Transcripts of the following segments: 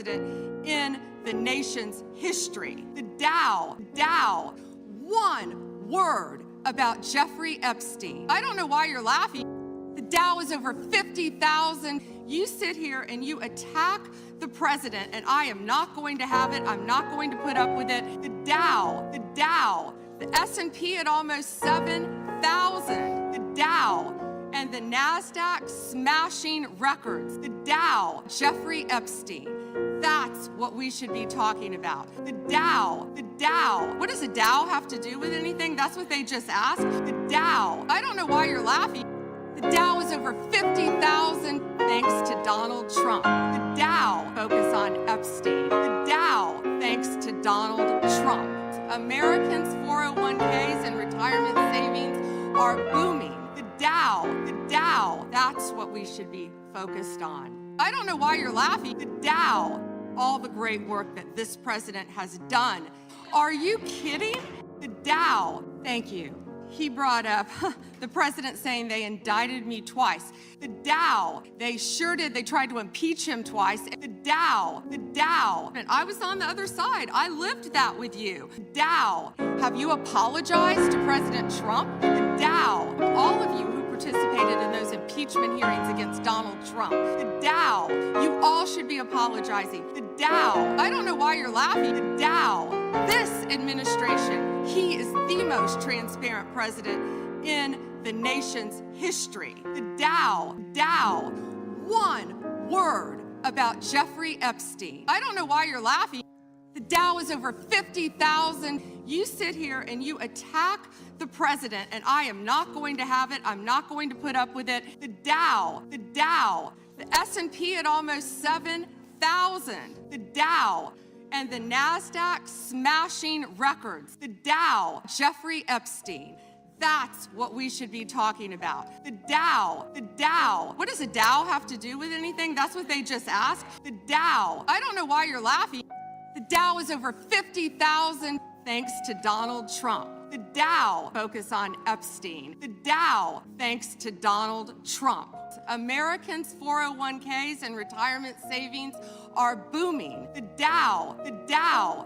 president in the nation's history. The Dow, one word about Jeffrey Epstein. I don't know why you're laughing. The Dow is over 50,000. You sit here and you attack the president, and I am not going to have it. I'm not going to put up with it. The Dow, the S&P at almost 7,000. The Dow and the NASDAQ smashing records. The Dow, Jeffrey Epstein. That's what we should be talking about. The Dow. What does a Dow have to do with anything? That's what they just asked. The Dow. I don't know why you're laughing. The Dow is over 50,000 thanks to Donald Trump. The Dow, focus on Epstein. The Dow, thanks to Donald Trump. Americans' 401ks and retirement savings are booming. The Dow, that's what we should be focused on. I don't know why you're laughing. The Dow, all the great work that this president has done. Are you kidding? The Dow, thank you. He brought up the president saying they indicted me twice. The Dow, they sure did. They tried to impeach him twice. The Dow, and I was on the other side. I lived that with you. Dow, have you apologized to President Trump? The Dow, all of you who participated in those impeachment hearings against Donald Trump. The Dow, you all should be apologizing. The Dow, I don't know why you're laughing. The Dow, this administration, he is the most transparent president in the nation's history. The Dow, one word about Jeffrey Epstein. I don't know why you're laughing. The Dow is over 50,000. You sit here and you attack the president, and I am not going to have it. I'm not going to put up with it. The Dow, the S&P at almost 7,000. The Dow and the NASDAQ smashing records. The Dow, Jeffrey Epstein. That's what we should be talking about. The Dow. What does a Dow have to do with anything? That's what they just asked. The Dow. I don't know why you're laughing. The Dow is over 50,000 thanks to Donald Trump. The Dow, focus on Epstein. The Dow, thanks to Donald Trump. Americans' 401ks and retirement savings are booming. The Dow,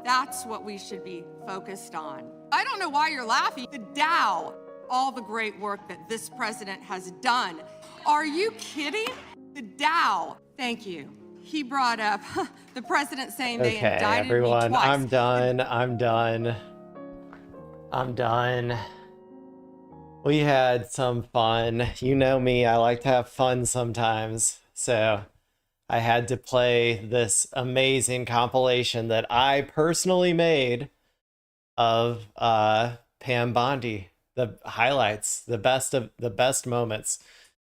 that's what we should be focused on. I don't know why you're laughing. The Dow, all the great work that this president has done. Are you kidding? The Dow, thank you. He brought up the president saying they indicted me twice. Okay, everyone, I'm done. We had some fun. You know me, I like to have fun sometimes. So I had to play this amazing compilation that I personally made of Pam Bondi. The highlights, the best moments.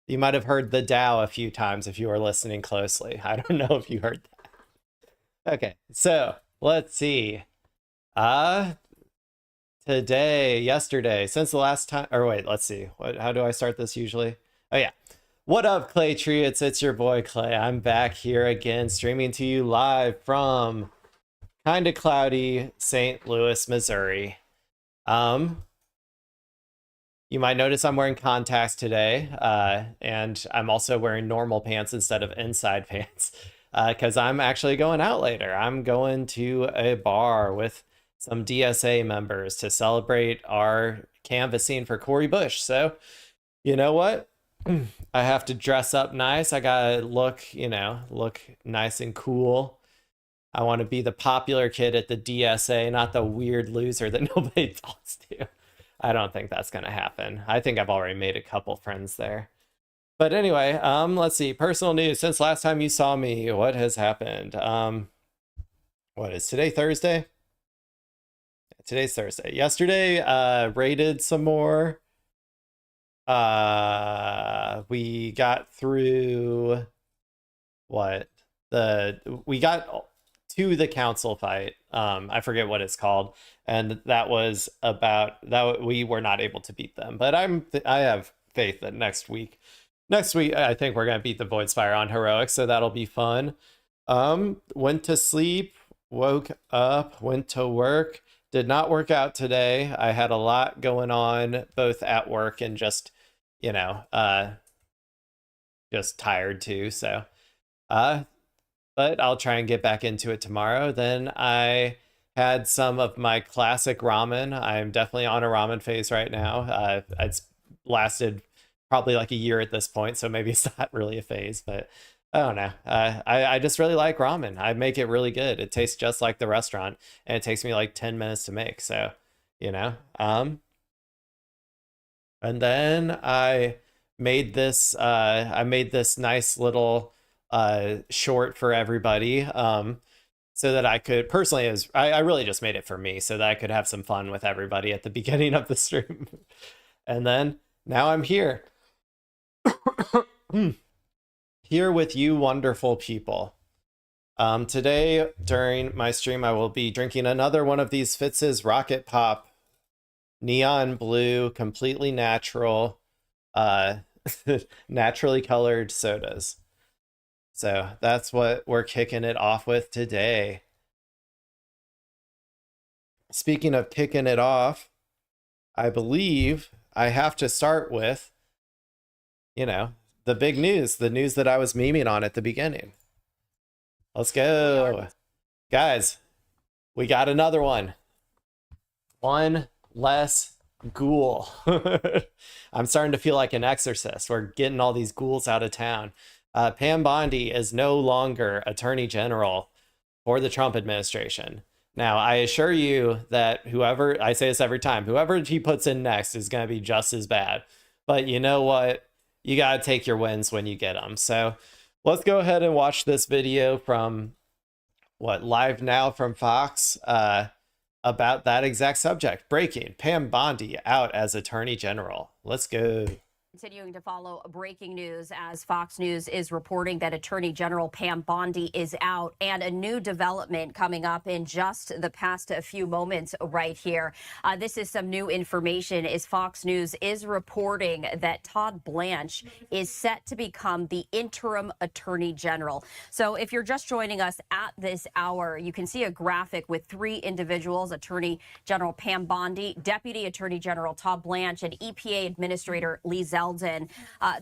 You might have heard the Dow a few times if you were listening closely. I don't know if you heard that. Okay, so let's see. Yesterday, since the last time, or wait, let's see. How do I start this usually? Oh yeah. What up, Clay Triots? It's your boy Clay. I'm back here again, streaming to you live from kinda cloudy St. Louis, Missouri. You might notice I'm wearing contacts today, and I'm also wearing normal pants instead of inside pants, because I'm actually going out later. I'm going to a bar with some DSA members to celebrate our canvassing for Cori Bush. So, you know what? I have to dress up nice. I gotta look nice and cool. I want to be the popular kid at the DSA, not the weird loser that nobody talks to. I don't think that's going to happen. I think I've already made a couple friends there. But anyway, let's see. Personal news. Since last time you saw me, what has happened? What is today, Thursday? Today's Thursday. Yesterday, raided some more. We got through what? We got to the council fight. I forget what it's called, and that was about that. We were not able to beat them, but I have faith that next week I think we're gonna beat the Void Spire on heroic, so that'll be fun. Went to sleep, woke up, went to work. Did not work out today. I had a lot going on, both at work and just tired too. So, but I'll try and get back into it tomorrow. Then I had some of my classic ramen. I'm definitely on a ramen phase right now. It's lasted probably like a year at this point, so maybe it's not really a phase, but I don't know. I just really like ramen. I make it really good. It tastes just like the restaurant, and it takes me like 10 minutes to make. So, you know, and then I made this nice little short for everybody. So that I could personally, I really just made it for me so that I could have some fun with everybody at the beginning of the stream. And then now I'm here. Here with you wonderful people. Today during my stream, I will be drinking another one of these Fitz's Rocket Pop neon blue, completely natural, naturally colored sodas. So that's what we're kicking it off with today. Speaking of kicking it off, I believe I have to start with, you know, the big news, the news that I was memeing on at the beginning. Let's go. Guys, we got another one. One less ghoul. I'm starting to feel like an exorcist. We're getting all these ghouls out of town. Pam Bondi is no longer Attorney General for the Trump administration. Now, I assure you that whoever, I say this every time, whoever he puts in next is going to be just as bad. But you know what? You got to take your wins when you get them. So let's go ahead and watch this video from, live now from Fox about that exact subject. Breaking, Pam Bondi out as Attorney General. Let's go. Continuing to follow breaking news as Fox News is reporting that Attorney General Pam Bondi is out, and a new development coming up in just the past few moments right here. This is some new information as Fox News is reporting that Todd Blanche is set to become the interim Attorney General. So if you're just joining us at this hour, you can see a graphic with three individuals: Attorney General Pam Bondi, Deputy Attorney General Todd Blanche, and EPA Administrator Lee Zeldin.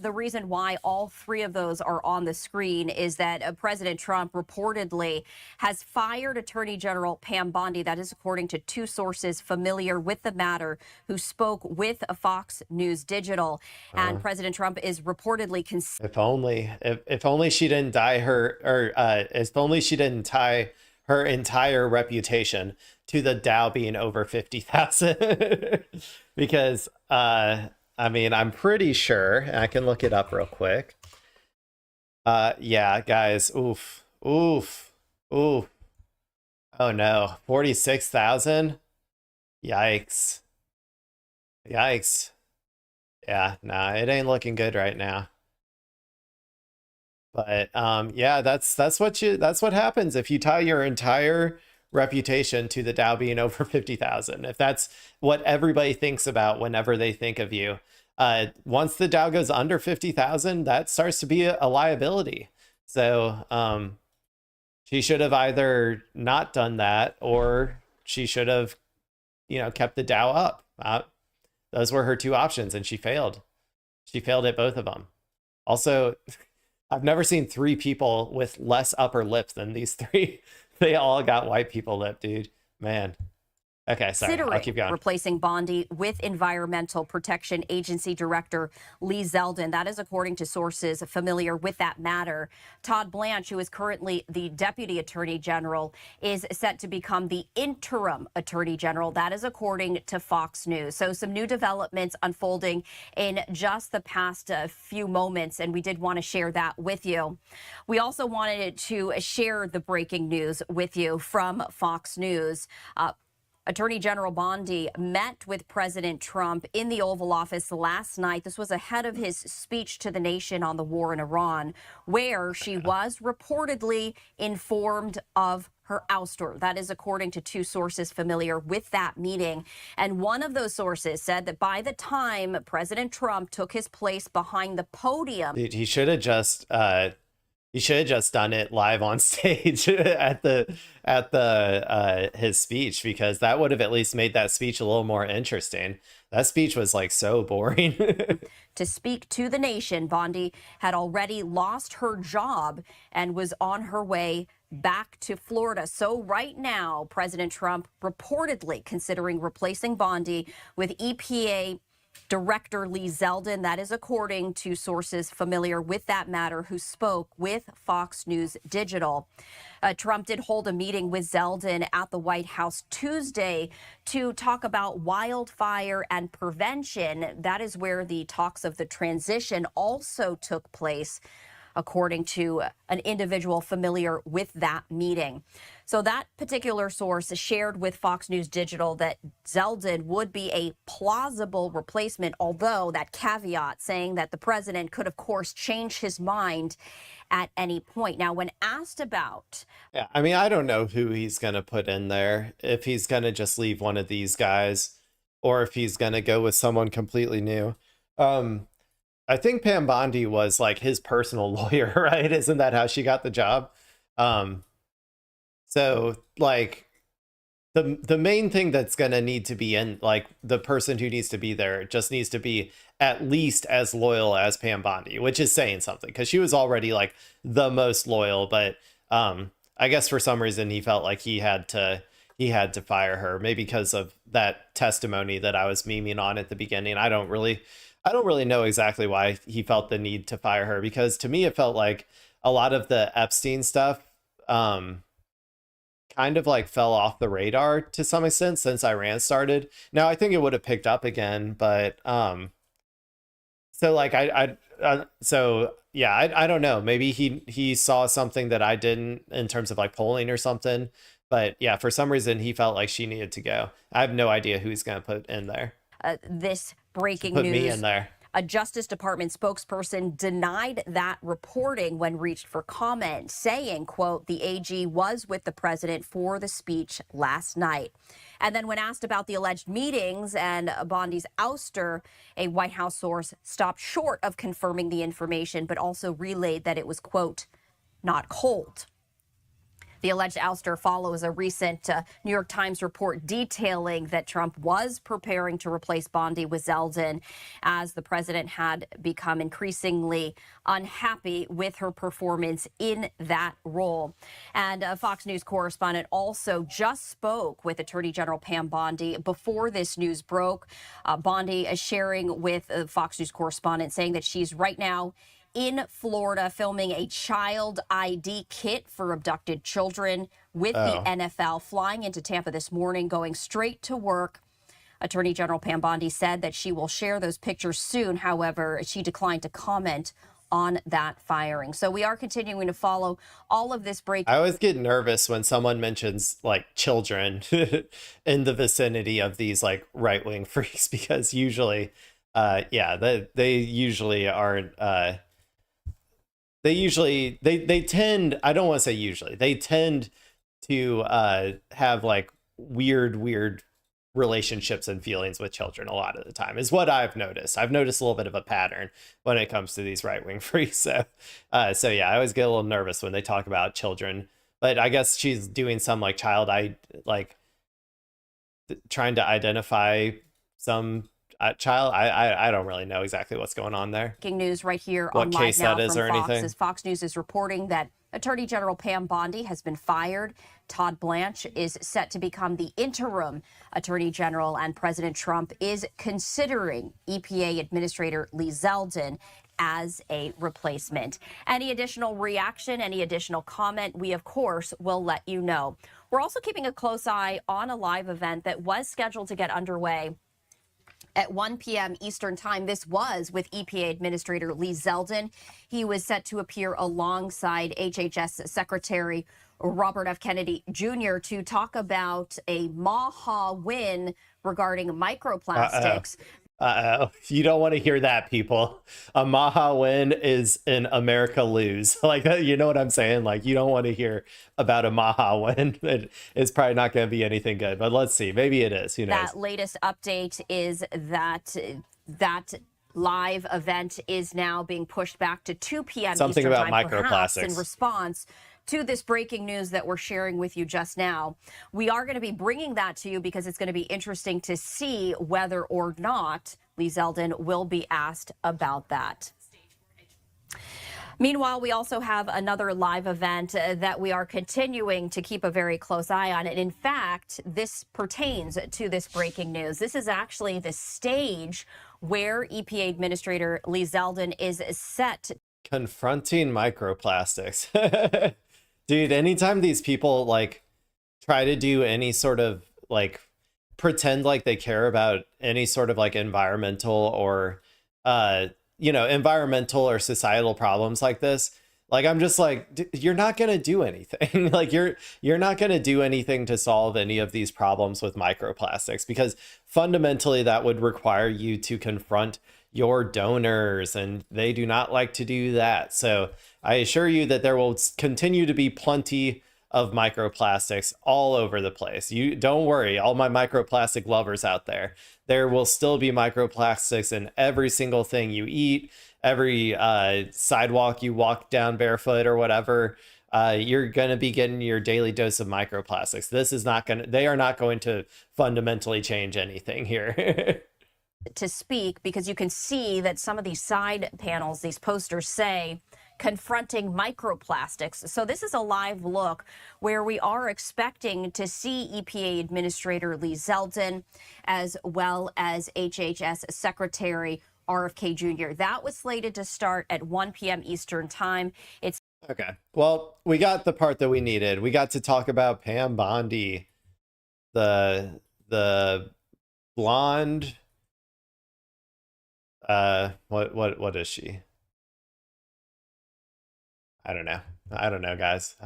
The reason why all three of those are on the screen is that President Trump reportedly has fired Attorney General Pam Bondi. That is according to two sources familiar with the matter who spoke with Fox News Digital. And President Trump is reportedly if only she didn't tie her entire reputation to the Dow being over 50,000. Because I mean, I'm pretty sure, and I can look it up real quick. Yeah, guys, oof. Oh no, 46,000? Yikes. Yeah, nah, it ain't looking good right now. But yeah, that's what happens if you tie your entire reputation to the Dow being over 50,000. If that's what everybody thinks about whenever they think of you, once the Dow goes under 50,000, that starts to be a liability. So she should have either not done that, or she should have, kept the Dow up. Those were her two options, and she failed. She failed at both of them. Also, I've never seen three people with less upper lip than these three. They all got white people lip, dude. Man. Okay, sorry. I'll keep going. Replacing Bondi with Environmental Protection Agency Director Lee Zeldin. That is according to sources familiar with that matter. Todd Blanche, who is currently the Deputy Attorney General, is set to become the interim Attorney General. That is according to Fox News. So some new developments unfolding in just the past few moments, and we did want to share that with you. We also wanted to share the breaking news with you from Fox News. Attorney General Bondi met with President Trump in the Oval Office last night. This was ahead of his speech to the nation on the war in Iran, where she was reportedly informed of her ouster. That is according to two sources familiar with that meeting. And one of those sources said that by the time President Trump took his place behind the podium, he should have just He should have just done it live on stage at the his speech, because that would have at least made that speech a little more interesting. That speech was like so boring. To speak to the nation, Bondi had already lost her job and was on her way back to Florida. So right now, President Trump reportedly considering replacing Bondi with EPA Director Lee Zeldin. That is according to sources familiar with that matter who spoke with Fox News Digital. Trump did hold a meeting with Zeldin at the White House Tuesday to talk about wildfire and prevention. That is where the talks of the transition also took place, according to an individual familiar with that meeting. So that particular source shared with Fox News Digital that Zeldin would be a plausible replacement, although that caveat saying that the president could, of course, change his mind at any point. Now, when asked about... Yeah, I mean, I don't know who he's going to put in there, if he's going to just leave one of these guys, or if he's going to go with someone completely new. I think Pam Bondi was like his personal lawyer, right? Isn't that how she got the job? So like the main thing that's going to need to be in, like, the person who needs to be there just needs to be at least as loyal as Pam Bondi, which is saying something, because she was already like the most loyal. But I guess for some reason he felt like he had to fire her, maybe because of that testimony that I was memeing on at the beginning. I don't really know exactly why he felt the need to fire her, because to me it felt like a lot of the Epstein stuff kind of like fell off the radar to some extent since Iran started. Now I think it would have picked up again, but so like I don't know. Maybe he saw something that I didn't in terms of like polling or something. But yeah, for some reason he felt like she needed to go. I have no idea who he's going to put in there. This breaking Put news. me in there. A Justice Department spokesperson denied that reporting when reached for comment, saying, quote, the AG was with the president for the speech last night. And then when asked about the alleged meetings and Bondi's ouster, a White House source stopped short of confirming the information, but also relayed that it was, quote, not cold. The alleged ouster follows a recent New York Times report detailing that Trump was preparing to replace Bondi with Zeldin, as the president had become increasingly unhappy with her performance in that role. And a Fox News correspondent also just spoke with Attorney General Pam Bondi before this news broke. Bondi is sharing with a Fox News correspondent, saying that she's right now in Florida filming a child ID kit for abducted children with the NFL, flying into Tampa this morning, going straight to work. Attorney General Pam Bondi said that she will share those pictures soon. However, she declined to comment on that firing. So we are continuing to follow all of this break. I always get nervous when someone mentions like children in the vicinity of these like right-wing freaks, because usually they usually aren't they tend, I don't want to say usually, they tend to have like weird relationships and feelings with children a lot of the time, is what I've noticed. I've noticed a little bit of a pattern when it comes to these right-wing freaks. So yeah, I always get a little nervous when they talk about children. But I guess she's doing some like trying to identify some child. I don't really know exactly what's going on there. Breaking news right here what on case Live Now that is from or Fox. anything. As Fox News is reporting that Attorney General Pam Bondi has been fired. Todd Blanche is set to become the interim Attorney General, and President Trump is considering EPA Administrator Lee Zeldin as a replacement. Any additional reaction, any additional comment, we of course will let you know. We're also keeping a close eye on a live event that was scheduled to get underway at 1 p.m. Eastern Time. This was with EPA Administrator Lee Zeldin. He was set to appear alongside HHS Secretary Robert F. Kennedy Jr. to talk about a MAHA win regarding microplastics. You don't want to hear that, people. A Maha win is an America lose. Like, you know what I'm saying? Like, you don't want to hear about a Maha win. It's probably not going to be anything good, but let's see. Maybe it is. Who knows? That latest update is that live event is now being pushed back to 2 p.m. Something Eastern about time, perhaps in microplastics. response to this breaking news that we're sharing with you just now. We are going to be bringing that to you because it's going to be interesting to see whether or not Lee Zeldin will be asked about that. Meanwhile, we also have another live event that we are continuing to keep a very close eye on. And in fact, this pertains to this breaking news. This is actually the stage where EPA Administrator Lee Zeldin is set. Confronting microplastics. Dude, anytime these people like try to do any sort of like pretend like they care about any sort of like environmental or environmental or societal problems like this, like I'm just like, you're not going to do anything. Like you're not going to do anything to solve any of these problems with microplastics, because fundamentally that would require you to confront your donors, and they do not like to do that. So I assure you that there will continue to be plenty of microplastics all over the place. You don't worry, all my microplastic lovers out there. There will still be microplastics in every single thing you eat, every sidewalk you walk down barefoot or whatever. You're going to be getting your daily dose of microplastics. This is not going to, they are not going to fundamentally change anything here. To speak, because you can see that some of these side panels, these posters say confronting microplastics. So this is a live look where we are expecting to see EPA Administrator Lee Zeldin as well as HHS Secretary RFK Jr. That was slated to start at 1 p.m. Eastern time. It's okay. Well, we got the part that we needed. We got to talk about Pam Bondi, the blonde. What is she? I don't know, guys.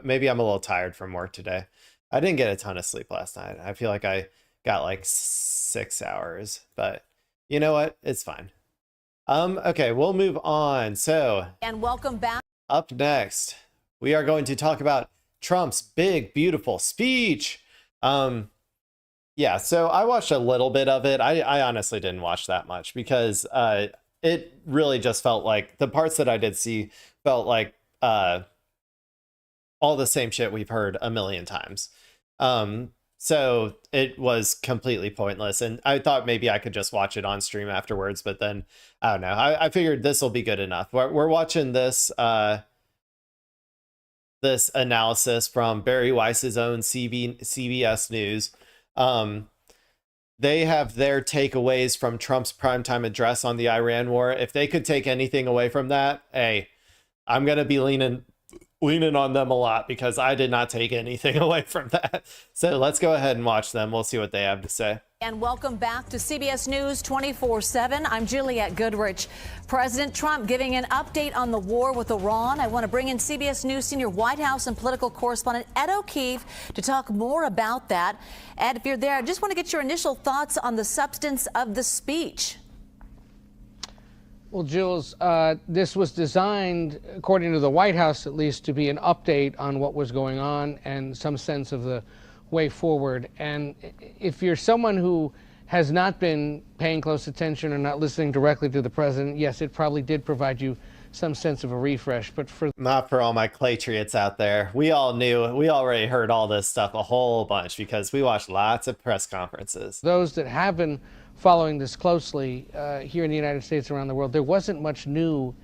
Maybe I'm a little tired from work today. I didn't get a ton of sleep last night. I feel like I got like 6 hours, but you know what? It's fine. Okay, we'll move on. So, and welcome back. Up next, we are going to talk about Trump's big, beautiful speech. Yeah, so I watched a little bit of it. I honestly didn't watch that much because it really just felt like the parts that I did see felt like all the same shit we've heard a million times. So it was completely pointless. And I thought maybe I could just watch it on stream afterwards, but then I don't know. I figured this will be good enough. We're watching this this analysis from Barry Weiss's own CBS News. They have their takeaways from Trump's primetime address on the Iran war. If they could take anything away from that, hey, I'm going to be leaning on them a lot because I did not take anything away from that. So let's go ahead and watch them. We'll see what they have to say. And welcome back to CBS News 24/7. I'm Juliette Goodrich. President Trump giving an update on the war with Iran. I want to bring in CBS News senior White House and political correspondent Ed O'Keefe to talk more about that. Ed, if you're there, I just want to get your initial thoughts on the substance of the speech. Well, Jules, this was designed, according to the White House at least, to be an update on what was going on and some sense of the way forward. And if you're someone who has not been paying close attention or not listening directly to the president, yes, it probably did provide you some sense of a refresh. But for not for all my Claytriots out there, we all knew, we already heard all this stuff a whole bunch because we watched lots of press conferences. Those that have been following this closely here in the United States, around the world, there wasn't much new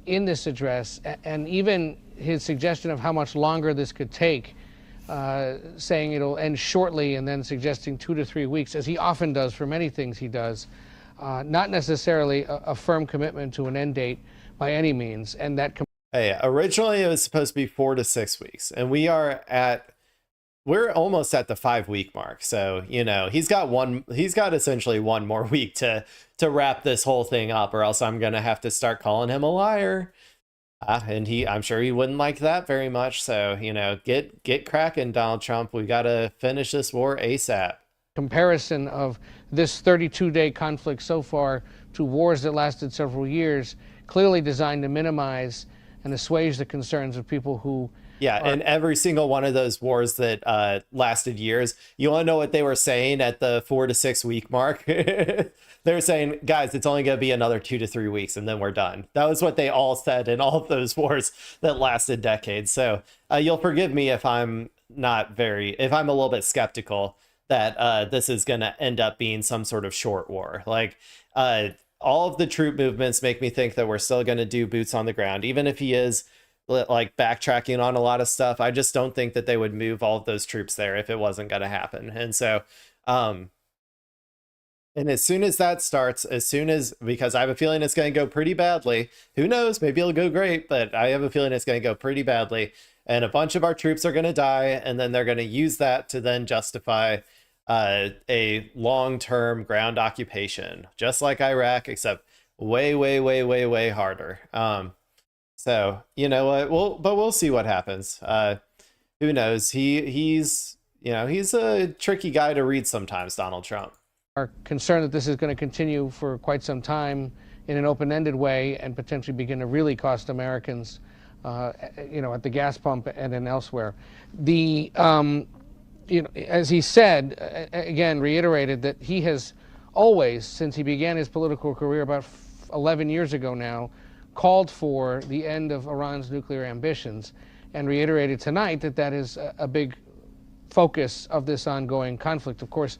in this address, and even his suggestion of how much longer this could take, saying it'll end shortly and then suggesting 2 to 3 weeks, as he often does for many things he does, not necessarily a firm commitment to an end date by any means. And that hey, originally it was supposed to be 4 to 6 weeks, and we're almost at the 5-week mark. So, you know, he's got essentially 1 more week to wrap this whole thing up, or else I'm going to have to start calling him a liar. And I'm sure he wouldn't like that very much. So, you know, get cracking, Donald Trump. We got to finish this war ASAP. Comparison of this 32-day conflict so far to wars that lasted several years, clearly designed to minimize and assuage the concerns of people who Yeah, and every single one of those wars that lasted years, you want to know what they were saying at the 4 to 6 week mark? They're saying, guys, it's only going to be another 2 to 3 weeks and then we're done. That was what they all said in all of those wars that lasted decades. So you'll forgive me if I'm if I'm a little bit skeptical that this is going to end up being some sort of short war. Like all of the troop movements make me think that we're still going to do boots on the ground, even if he is like backtracking on a lot of stuff. I just don't think that they would move all of those troops there if it wasn't going to happen. And so, and as soon as that starts, because I have a feeling it's going to go pretty badly, who knows, maybe it'll go great, but I have a feeling it's going to go pretty badly. And a bunch of our troops are going to die. And then they're going to use that to then justify a long-term ground occupation, just like Iraq, except way, way, way, way, way harder. So, you know what, we'll see what happens. Who knows? He's a tricky guy to read sometimes, Donald Trump. Are concerned that this is going to continue for quite some time in an open-ended way and potentially begin to really cost Americans, at the gas pump and then elsewhere. As he said, again, reiterated that he has always, since he began his political career about 11 years ago now, called for the end of Iran's nuclear ambitions, and reiterated tonight that that is a big focus of this ongoing conflict. Of course,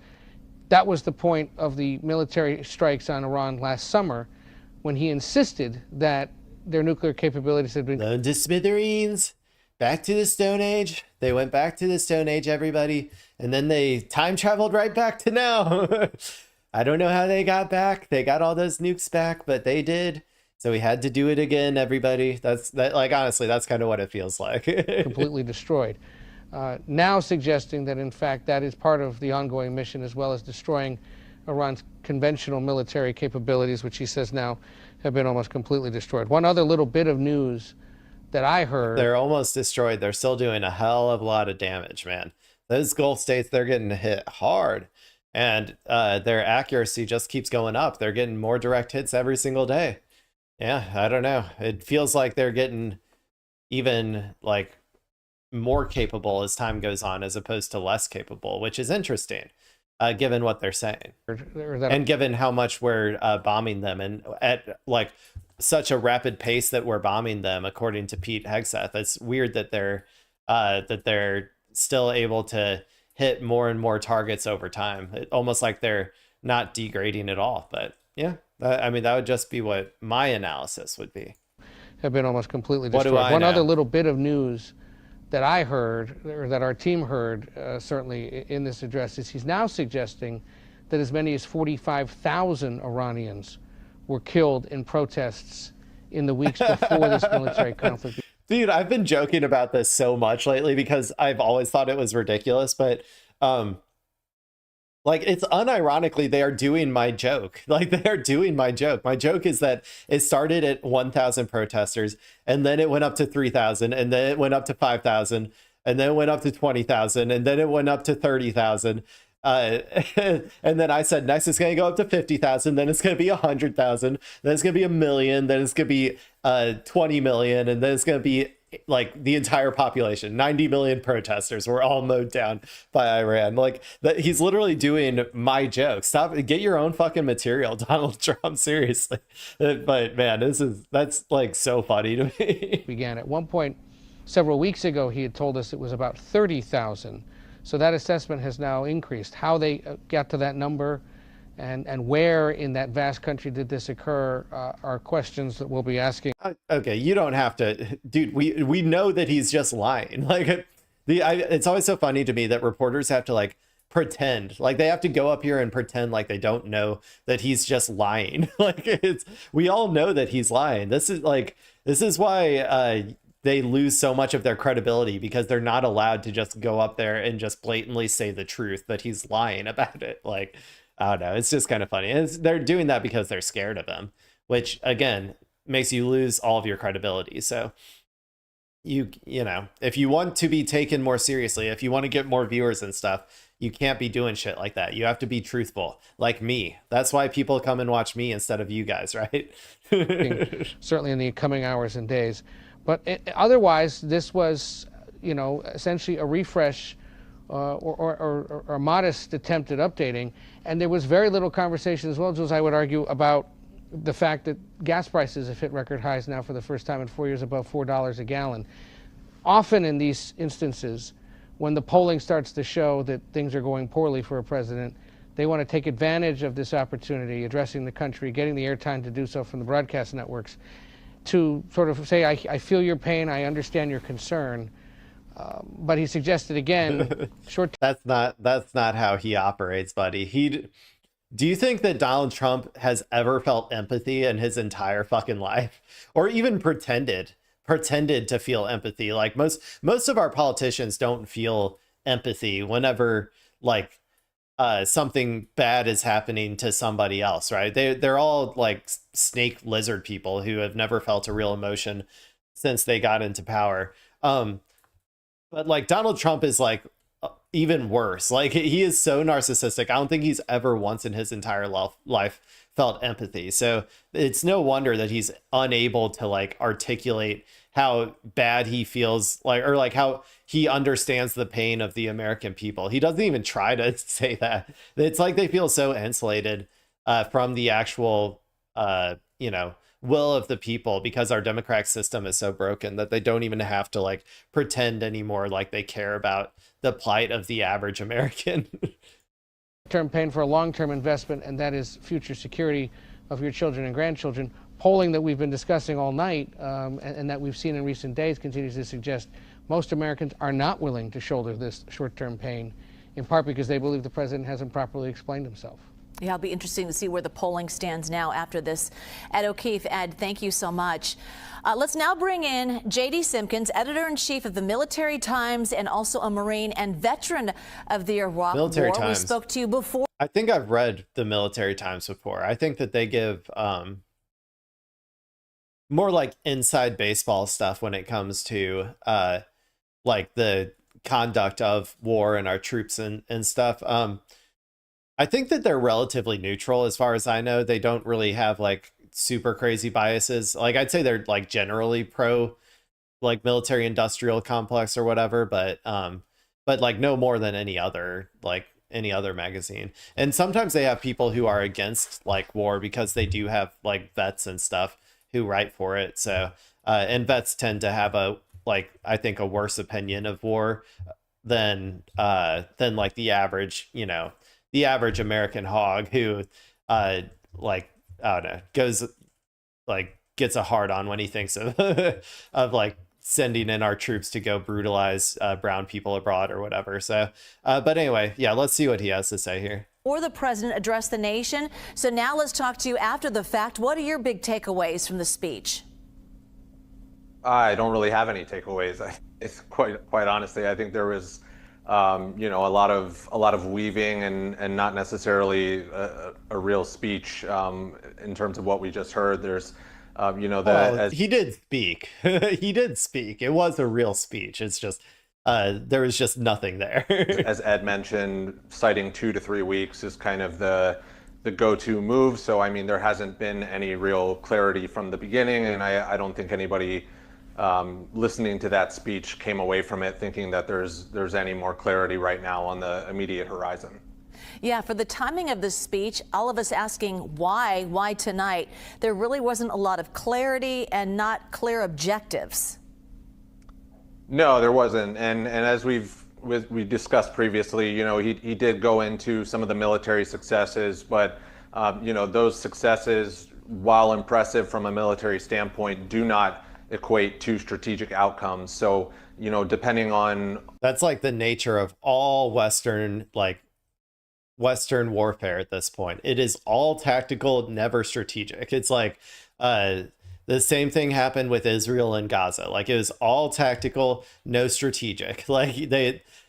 that was the point of the military strikes on Iran last summer, when he insisted that their nuclear capabilities had been blown to smithereens, back to the Stone Age. They went back to the Stone Age, everybody, and then they time traveled right back to now. I don't know how they got back. They got all those nukes back, but they did. So we had to do it again, everybody. Honestly, that's kind of what it feels like. Completely destroyed. Now suggesting that, in fact, that is part of the ongoing mission, as well as destroying Iran's conventional military capabilities, which he says now have been almost completely destroyed. One other little bit of news that I heard. They're almost destroyed. They're still doing a hell of a lot of damage, man. Those Gulf states, they're getting hit hard. And their accuracy just keeps going up. They're getting more direct hits every single day. Yeah, I don't know. It feels like they're getting even like more capable as time goes on, as opposed to less capable, which is interesting, given what they're saying, and given how much we're bombing them, and at like such a rapid pace that we're bombing them, according to Pete Hegseth. It's weird that they're still able to hit more and more targets over time, almost like they're not degrading at all. But yeah. I mean, that would just be what my analysis would be. Have been almost completely destroyed. One other little bit of news that I heard, or that our team heard, certainly in this address, is he's now suggesting that as many as 45,000 Iranians were killed in protests in the weeks before this military conflict. Dude, I've been joking about this so much lately because I've always thought it was ridiculous, but like, it's unironically, they are doing my joke. Like, they are doing my joke. My joke is that it started at 1,000 protesters, and then it went up to 3,000, and then it went up to 5,000, and then it went up to 20,000, and then it went up to 30,000. And then I said, next it's going to go up to 50,000, then it's going to be 100,000, then it's going to be 1 million, then it's going to be 20 million, and then it's going to be like the entire population. 90 million protesters were all mowed down by Iran. Like, that, he's literally doing my joke. Stop, get your own fucking material, Donald Trump, seriously. But man, that's like so funny to me. Began at one point several weeks ago, he had told us it was about 30,000. So that assessment has now increased. How they got to that number and where in that vast country did this occur are questions that we'll be asking. Okay, you don't have to, dude. We know that he's just lying. Like, it's always so funny to me that reporters have to like pretend, like they have to go up here and pretend like they don't know that he's just lying. Like, we all know that he's lying. This is why they lose so much of their credibility, because they're not allowed to just go up there and just blatantly say the truth that he's lying about it. Like, I don't know. It's just kind of funny. And they're doing that because they're scared of him, which again makes you lose all of your credibility. So you know, if you want to be taken more seriously, if you want to get more viewers and stuff, you can't be doing shit like that. You have to be truthful, like me. That's why people come and watch me instead of you guys, right? Certainly in the coming hours and days. But otherwise, this was, essentially a refresh or a modest attempt at updating. And there was very little conversation as well, Jules, I would argue, about the fact that gas prices have hit record highs now for the first time in 4 years, above $4 a gallon. Often in these instances, when the polling starts to show that things are going poorly for a president, they want to take advantage of this opportunity, addressing the country, getting the airtime to do so from the broadcast networks, to sort of say, I feel your pain, I understand your concern. But he suggested again, short. That's not how he operates, buddy. Do you think that Donald Trump has ever felt empathy in his entire fucking life, or even pretended to feel empathy? Like most of our politicians don't feel empathy whenever like something bad is happening to somebody else, right? They're all like snake lizard people who have never felt a real emotion since they got into power. But like Donald Trump is like even worse. Like he is so narcissistic. I don't think he's ever once in his entire life felt empathy. So it's no wonder that he's unable to like articulate how bad he feels, like, or like how he understands the pain of the American people. He doesn't even try to say that. It's like they feel so insulated from the actual, will of the people, because our democratic system is so broken that they don't even have to like pretend anymore like they care about the plight of the average American. Term pain for a long-term investment, and that is future security of your children and grandchildren. Polling that we've been discussing all night and that we've seen in recent days continues to suggest most Americans are not willing to shoulder this short-term pain, in part because they believe the president hasn't properly explained himself. Yeah, it'll be interesting to see where the polling stands now after this. Ed O'Keefe, Ed, thank you so much. Let's now bring in J.D. Simpkins, editor-in-chief of the Military Times and also a Marine and veteran of the Iraq War. We spoke to you before. I think I've read the Military Times before. I think that they give more like inside baseball stuff when it comes to like the conduct of war and our troops and stuff. I think that they're relatively neutral as far as I know. They don't really have like super crazy biases. Like I'd say they're like generally pro like military industrial complex or whatever, but like no more than any other magazine. And sometimes they have people who are against like war because they do have like vets and stuff who write for it. So and vets tend to have I think a worse opinion of war than like the average, the average American hog who I don't know, goes like gets a hard on when he thinks of of like sending in our troops to go brutalize brown people abroad or whatever. So but anyway, yeah, let's see what he has to say here. Or the president addressed the nation. So now let's talk to you after the fact. What are your big takeaways from the speech? I don't really have any takeaways. It's quite honestly, I think there was a lot of weaving and not necessarily a real speech in terms of what we just heard. There's he did speak. He did speak. It was a real speech. It's just there was just nothing there. As Ed mentioned, citing 2 to 3 weeks is kind of the go-to move. So I mean, there hasn't been any real clarity from the beginning, and I don't think anybody listening to that speech came away from it thinking that there's any more clarity right now on the immediate horizon. Yeah, for the timing of this speech, all of us asking why tonight? There really wasn't a lot of clarity and not clear objectives. No, there wasn't. And as we discussed previously, he did go into some of the military successes, but those successes, while impressive from a military standpoint, do not equate to strategic outcomes. So, depending on... That's like the nature of all Western warfare at this point. It is all tactical, never strategic. It's like the same thing happened with Israel and Gaza. Like it was all tactical, no strategic. Like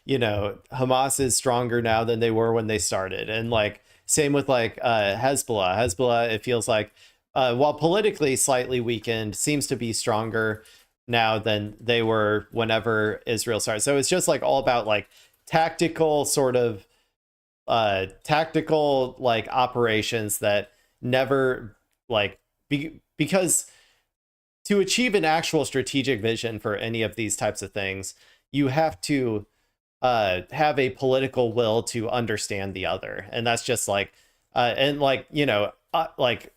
Hamas is stronger now than they were when they started. And like same with like Hezbollah. Hezbollah, it feels like while politically slightly weakened, seems to be stronger now than they were whenever Israel started. So it's just like all about like tactical like operations that never like because to achieve an actual strategic vision for any of these types of things, you have to have a political will to understand the other, and that's just like and like like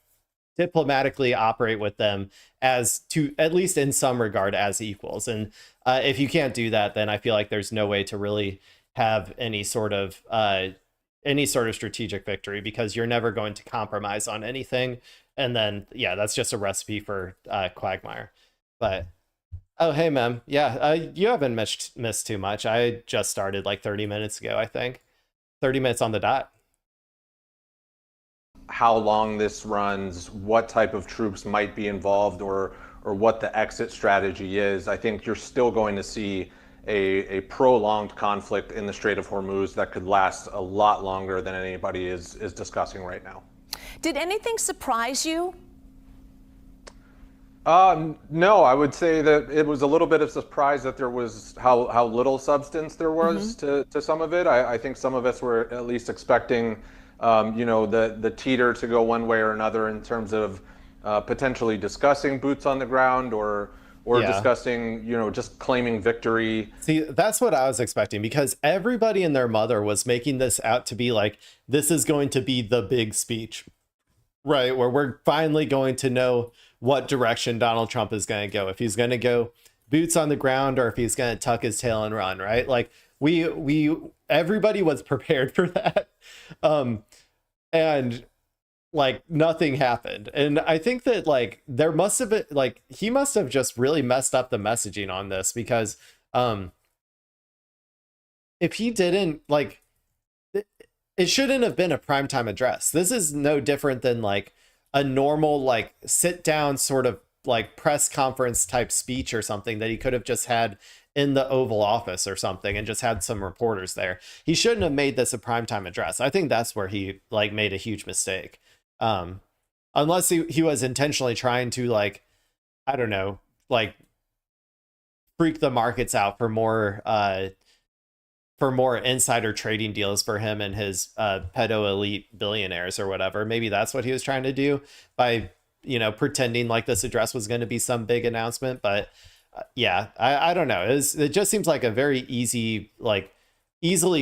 diplomatically operate with them as to, at least in some regard, as equals. And if you can't do that, then I feel like there's no way to really have any sort of strategic victory, because you're never going to compromise on anything. And then, yeah, that's just a recipe for quagmire. But oh, hey, ma'am. Yeah, you haven't missed too much. I just started like 30 minutes ago, I think. 30 minutes on the dot. How long this runs, what type of troops might be involved, or what the exit strategy is, I think you're still going to see a prolonged conflict in the Strait of Hormuz that could last a lot longer than anybody is discussing right now. Did anything surprise you? No, I would say that it was a little bit of surprise that there was how little substance there was to some of it. I think some of us were at least expecting the teeter to go one way or another in terms of potentially discussing boots on the ground, or discussing, just claiming victory. See, that's what I was expecting, because everybody and their mother was making this out to be like, this is going to be the big speech, right? Where we're finally going to know what direction Donald Trump is going to go. If he's going to go boots on the ground, or if he's going to tuck his tail and run, right? Like everybody was prepared for that. And like nothing happened. And I think that like there must have been, like, he must have just really messed up the messaging on this, because if he didn't, like, it shouldn't have been a primetime address. This is no different than like a normal like sit down sort of like press conference type speech or something that he could have just had in the Oval Office or something, and just had some reporters there. He shouldn't have made this a primetime address. I think that's where he like made a huge mistake. Unless he was intentionally trying to, like, I don't know, like freak the markets out for more insider trading deals for him and his pedo elite billionaires or whatever. Maybe that's what he was trying to do by, pretending like this address was going to be some big announcement. But yeah, I don't know. It just seems like a very easily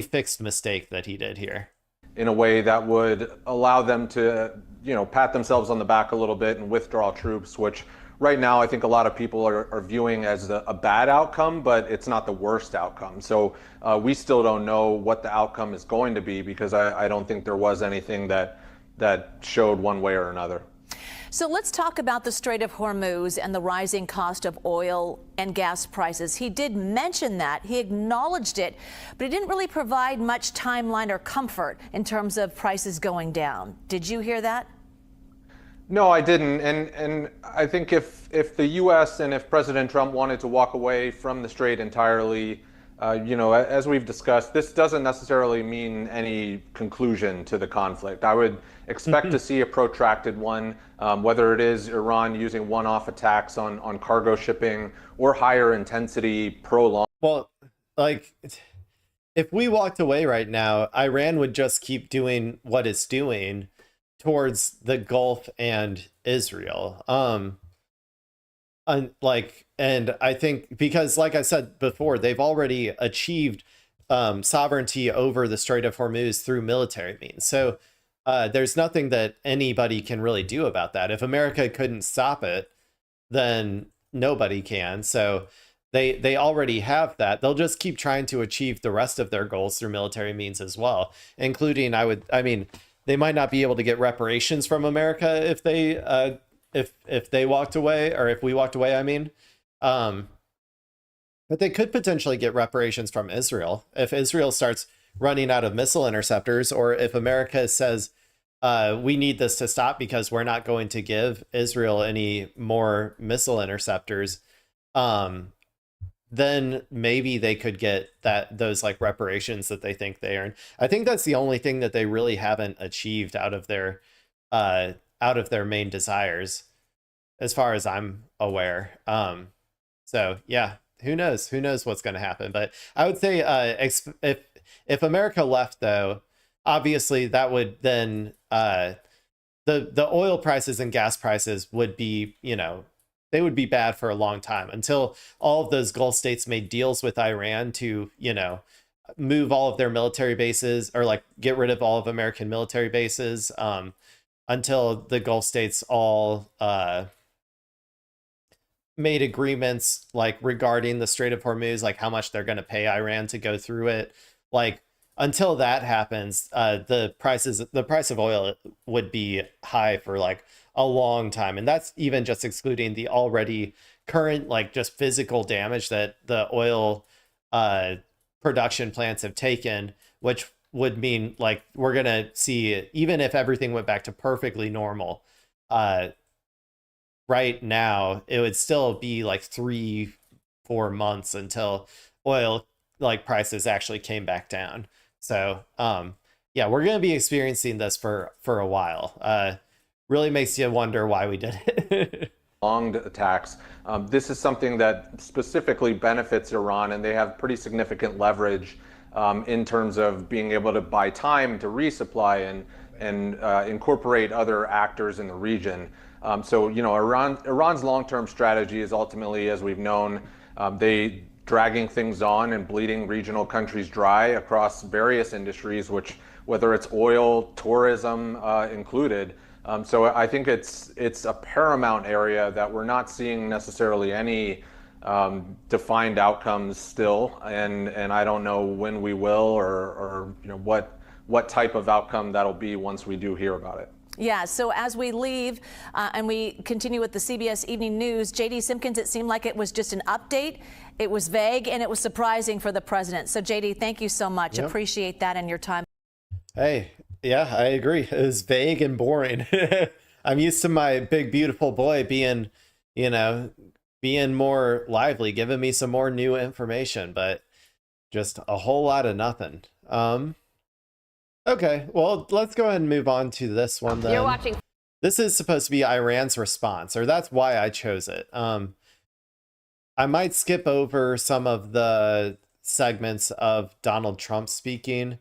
fixed mistake that he did here, in a way that would allow them to, pat themselves on the back a little bit and withdraw troops, which right now I think a lot of people are viewing as a bad outcome, but it's not the worst outcome. So we still don't know what the outcome is going to be, because I don't think there was anything that showed one way or another. So let's talk about the Strait of Hormuz and the rising cost of oil and gas prices. He did mention that. He acknowledged it, but he didn't really provide much timeline or comfort in terms of prices going down. Did you hear that? No, I didn't. And I think if the U.S. and if President Trump wanted to walk away from the Strait entirely, as we've discussed, this doesn't necessarily mean any conclusion to the conflict. I would expect to see a protracted one, whether it is Iran using one-off attacks on cargo shipping, or higher intensity prolonged. Well, like, if we walked away right now, Iran would just keep doing what it's doing towards the Gulf and Israel. And I think, because like I said before, they've already achieved sovereignty over the Strait of Hormuz through military means. So there's nothing that anybody can really do about that. If America couldn't stop it, then nobody can. So they already have that. They'll just keep trying to achieve the rest of their goals through military means as well, including, they might not be able to get reparations from America if they walked away, or if we walked away, but they could potentially get reparations from Israel if Israel starts running out of missile interceptors, or if America says we need this to stop because we're not going to give Israel any more missile interceptors. Then maybe they could get those like reparations that they think they earn. I think that's the only thing that they really haven't achieved out of their main desires, as far as I'm aware. So yeah, who knows what's going to happen. But I would say if America left, though, obviously that would then the oil prices and gas prices would be, they would be bad for a long time until all of those Gulf states made deals with Iran to, move all of their military bases, or like get rid of all of American military bases, until the Gulf states all made agreements like regarding the Strait of Hormuz, like how much they're going to pay Iran to go through it. Like until that happens, the price of oil would be high for like a long time. And that's even just excluding the already current, like just physical damage that the oil production plants have taken, which would mean like we're going to see, even if everything went back to perfectly normal, right now, it would still be like 3-4 months until oil like prices actually came back down. So, yeah, we're going to be experiencing this for a while. Really makes you wonder why we did it. Prolonged attacks. This is something that specifically benefits Iran, and they have pretty significant leverage in terms of being able to buy time to resupply and incorporate other actors in the region. So, Iran's long-term strategy is ultimately, as we've known, they dragging things on and bleeding regional countries dry across various industries, which, whether it's oil, tourism included. So I think it's a paramount area that we're not seeing necessarily any defined outcomes still, and I don't know when we will, or what type of outcome that'll be once we do hear about it. Yeah, so as we leave and we continue with the CBS Evening News, J.D. Simpkins, it seemed like it was just an update. It was vague and it was surprising for the president. So, J.D., thank you so much. Yep. Appreciate that and your time. Hey, yeah, I agree. It was vague and boring. I'm used to my big, beautiful boy being more lively, giving me some more new information, but just a whole lot of nothing. Okay, well, let's go ahead and move on to this one then. You're watching. This is supposed to be Iran's response, or that's why I chose it. I might skip over some of the segments of Donald Trump speaking,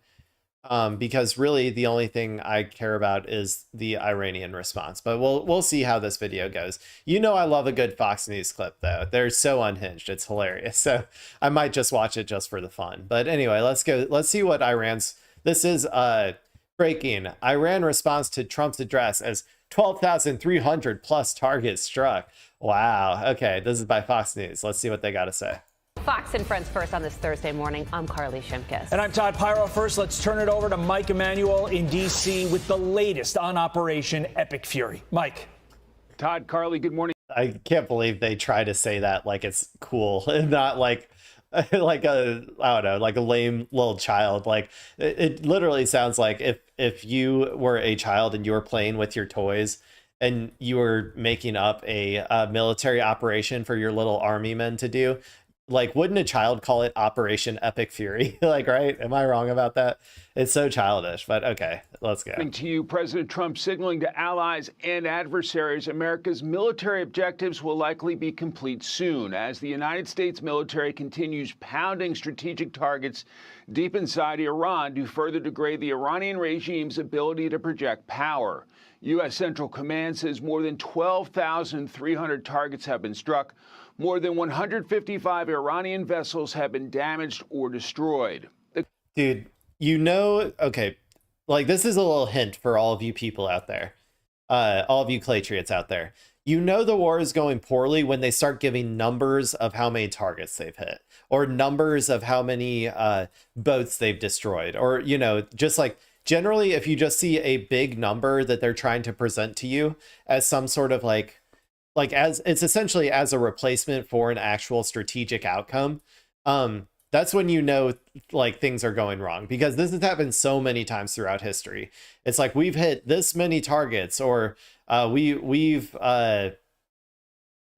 because really the only thing I care about is the Iranian response. But we'll see how this video goes. I love a good Fox News clip, though. They're so unhinged. It's hilarious. So I might just watch it just for the fun. But anyway, let's go. Let's see what this is breaking. Iran responds to Trump's address as 12,300 plus targets struck. Wow. Okay, this is by Fox News. Let's see what they got to say. Fox and Friends First on this Thursday morning. I'm Carly Shimkus. And I'm Todd Pyro. First, let's turn it over to Mike Emanuel in D.C. with the latest on Operation Epic Fury. Mike. Todd, Carly, good morning. I can't believe they try to say that like it's cool and not like I don't know, like a lame little child. Like it literally sounds like if you were a child and you were playing with your toys and you were making up a military operation for your little army men to do, like, wouldn't a child call it Operation Epic Fury? Like, right? Am I wrong about that? It's so childish, but okay, let's go. To you, President Trump signaling to allies and adversaries America's military objectives will likely be complete soon as the United States military continues pounding strategic targets deep inside Iran to further degrade the Iranian regime's ability to project power. U.S. Central Command says more than 12,300 targets have been struck. More than 155 Iranian vessels have been damaged or destroyed. Dude, okay, like this is a little hint for all of you people out there, all of you Claytriots out there. The war is going poorly when they start giving numbers of how many targets they've hit, or numbers of how many boats they've destroyed, or, just like generally if you just see a big number that they're trying to present to you as some sort of like as it's essentially as a replacement for an actual strategic outcome, that's when like things are going wrong, because this has happened so many times throughout history. It's like we've hit this many targets, or we've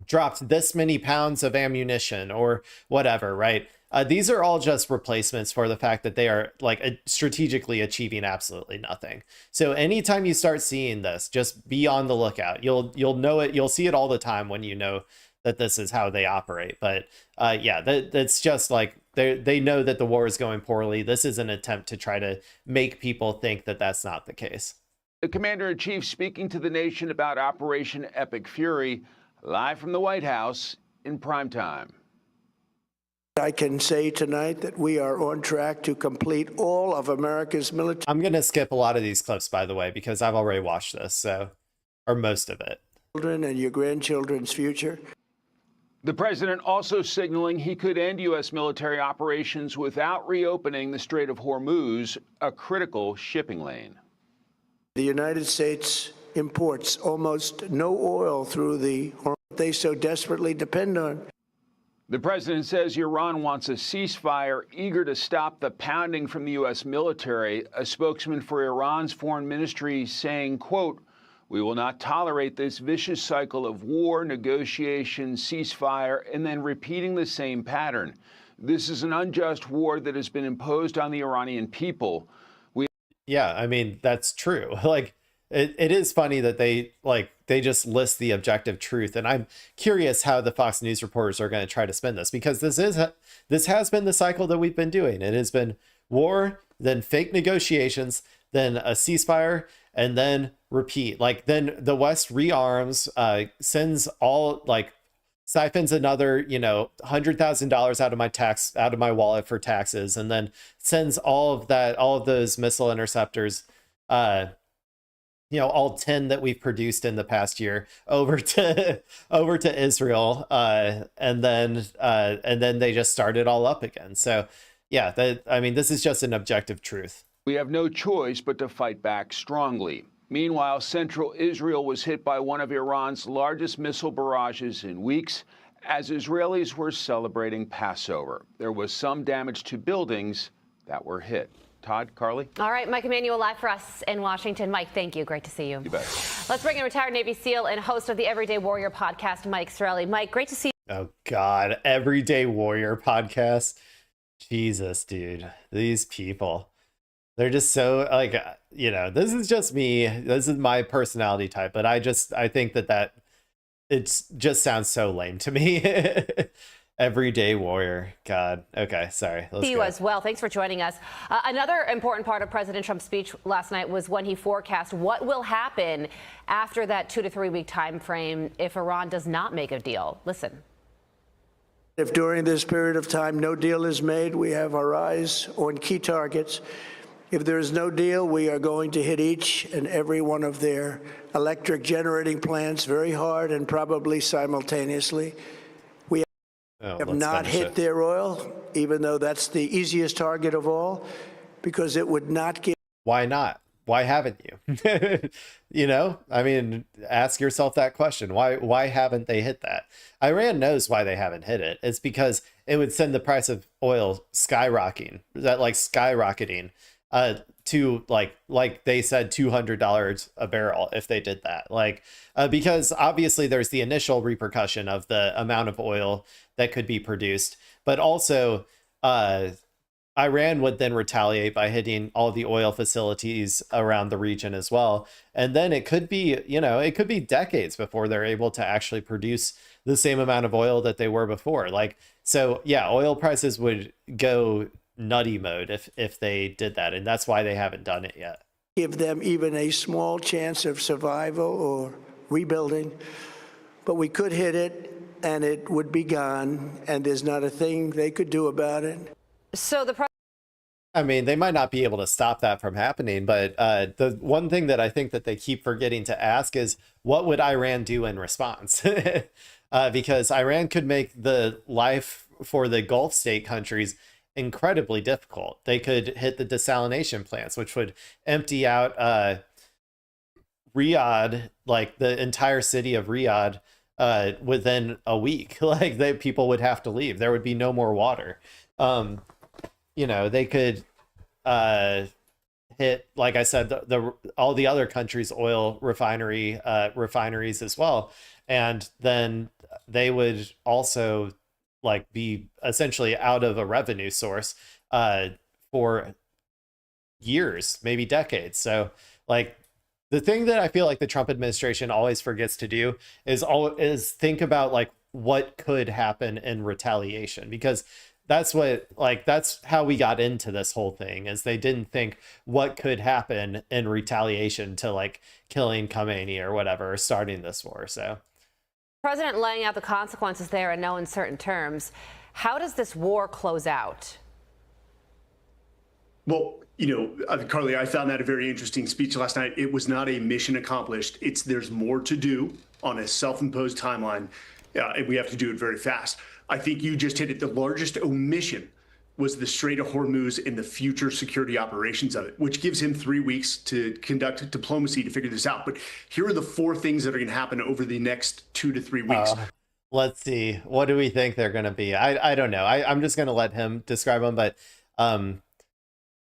dropped this many pounds of ammunition or whatever, right? These are all just replacements for the fact that they are like strategically achieving absolutely nothing. So anytime you start seeing this, just be on the lookout. You'll know it. You'll see it all the time when you know that this is how they operate. But yeah, that's just like they know that the war is going poorly. This is an attempt to try to make people think that that's not the case. The commander-in-chief speaking to the nation about Operation Epic Fury. live from the White House in prime time. I can say tonight that we are on track to complete all of America's military. I'm going to skip a lot of these clips, by the way, because I've already watched this, so, or most of it. Children and your grandchildren's future. The president also signaling he could end U.S. military operations without reopening the Strait of Hormuz, a critical shipping lane. The United States imports almost no oil through the Hormuz they so desperately depend on. The president says Iran wants a ceasefire, eager to stop the pounding from the U.S. military. A spokesman for Iran's foreign ministry saying, quote, "We will not tolerate this vicious cycle of war, negotiation, ceasefire, and then repeating the same pattern. This is an unjust war that has been imposed on the Iranian people." Yeah, I mean, that's true. Like, it is funny that they just list the objective truth. And I'm curious how the Fox News reporters are going to try to spin this, because this has been the cycle that we've been doing. It has been war, then fake negotiations, then a ceasefire, and then repeat. Like, then the West rearms, sends all, like, siphons another, $100,000 out of my wallet for taxes, and then sends all of those missile interceptors, all 10 that we've produced in the past year over to Israel, and then they just start it all up again. So yeah, this is just an objective truth. We have no choice but to fight back strongly. Meanwhile, central Israel was hit by one of Iran's largest missile barrages in weeks as Israelis were celebrating Passover. There was some damage to buildings that were hit. Todd, Carly? All right, Mike Emanuel live for us in Washington. Mike, thank you. Great to see you. You bet. Let's bring in retired Navy SEAL and host of the Everyday Warrior podcast, Mike Sorelli. Mike, great to see you. Oh, God. Everyday Warrior podcast. Jesus, dude. These people. They're just so, this is just me. This is my personality type. But I think that it just sounds so lame to me. Everyday Warrior. God. Okay. Sorry. See you as well. Thanks for joining us. Another important part of President Trump's speech last night was when he forecast what will happen after that 2 to 3 week time frame if Iran does not make a deal. Listen. If during this period of time no deal is made, we have our eyes on key targets. If there is no deal, we are going to hit each and every one of their electric generating plants very hard and probably simultaneously. We have not hit their oil, even though that's the easiest target of all, because it would not give. Why not? Why haven't you? Ask yourself that question. Why haven't they hit that? Iran knows why they haven't hit it. It's because it would send the price of oil skyrocketing, to like they said, $200 a barrel if they did that. Because obviously there's the initial repercussion of the amount of oil that could be produced, but also Iran would then retaliate by hitting all the oil facilities around the region as well. And then it could be, decades before they're able to actually produce the same amount of oil that they were before. So yeah, oil prices would go nutty mode if they did that. And that's why they haven't done it yet. Give them even a small chance of survival or rebuilding, but we could hit it and it would be gone. And there's not a thing they could do about it. So they might not be able to stop that from happening, but the one thing that I think that they keep forgetting to ask is, what would Iran do in response? Because Iran could make the life for the Gulf state countries incredibly difficult. They could hit the desalination plants, which would empty out Riyadh, like the entire city of Riyadh, within a week. People would have to leave. There would be no more water. They could hit, like I said, all the other countries' oil refineries as well, and then they would also be essentially out of a revenue source for years, maybe decades. So the thing that I feel like the Trump administration always forgets to do is think about what could happen in retaliation, because that's how we got into this whole thing, is they didn't think what could happen in retaliation to killing Khamenei or whatever, or starting this war. So President laying out the consequences there in no uncertain terms. How does this war close out? Well, Carly, I found that a very interesting speech last night. It was not a mission accomplished. There's more to do on a self-imposed timeline, and we have to do it very fast. I think you just hit it. The largest omission was the Strait of Hormuz and the future security operations of it, which gives him 3 weeks to conduct diplomacy to figure this out. But here are the 4 things that are going to happen over the next 2 to 3 weeks. Let's see. What do we think they're going to be? I don't know. I'm just going to let him describe them, but I'm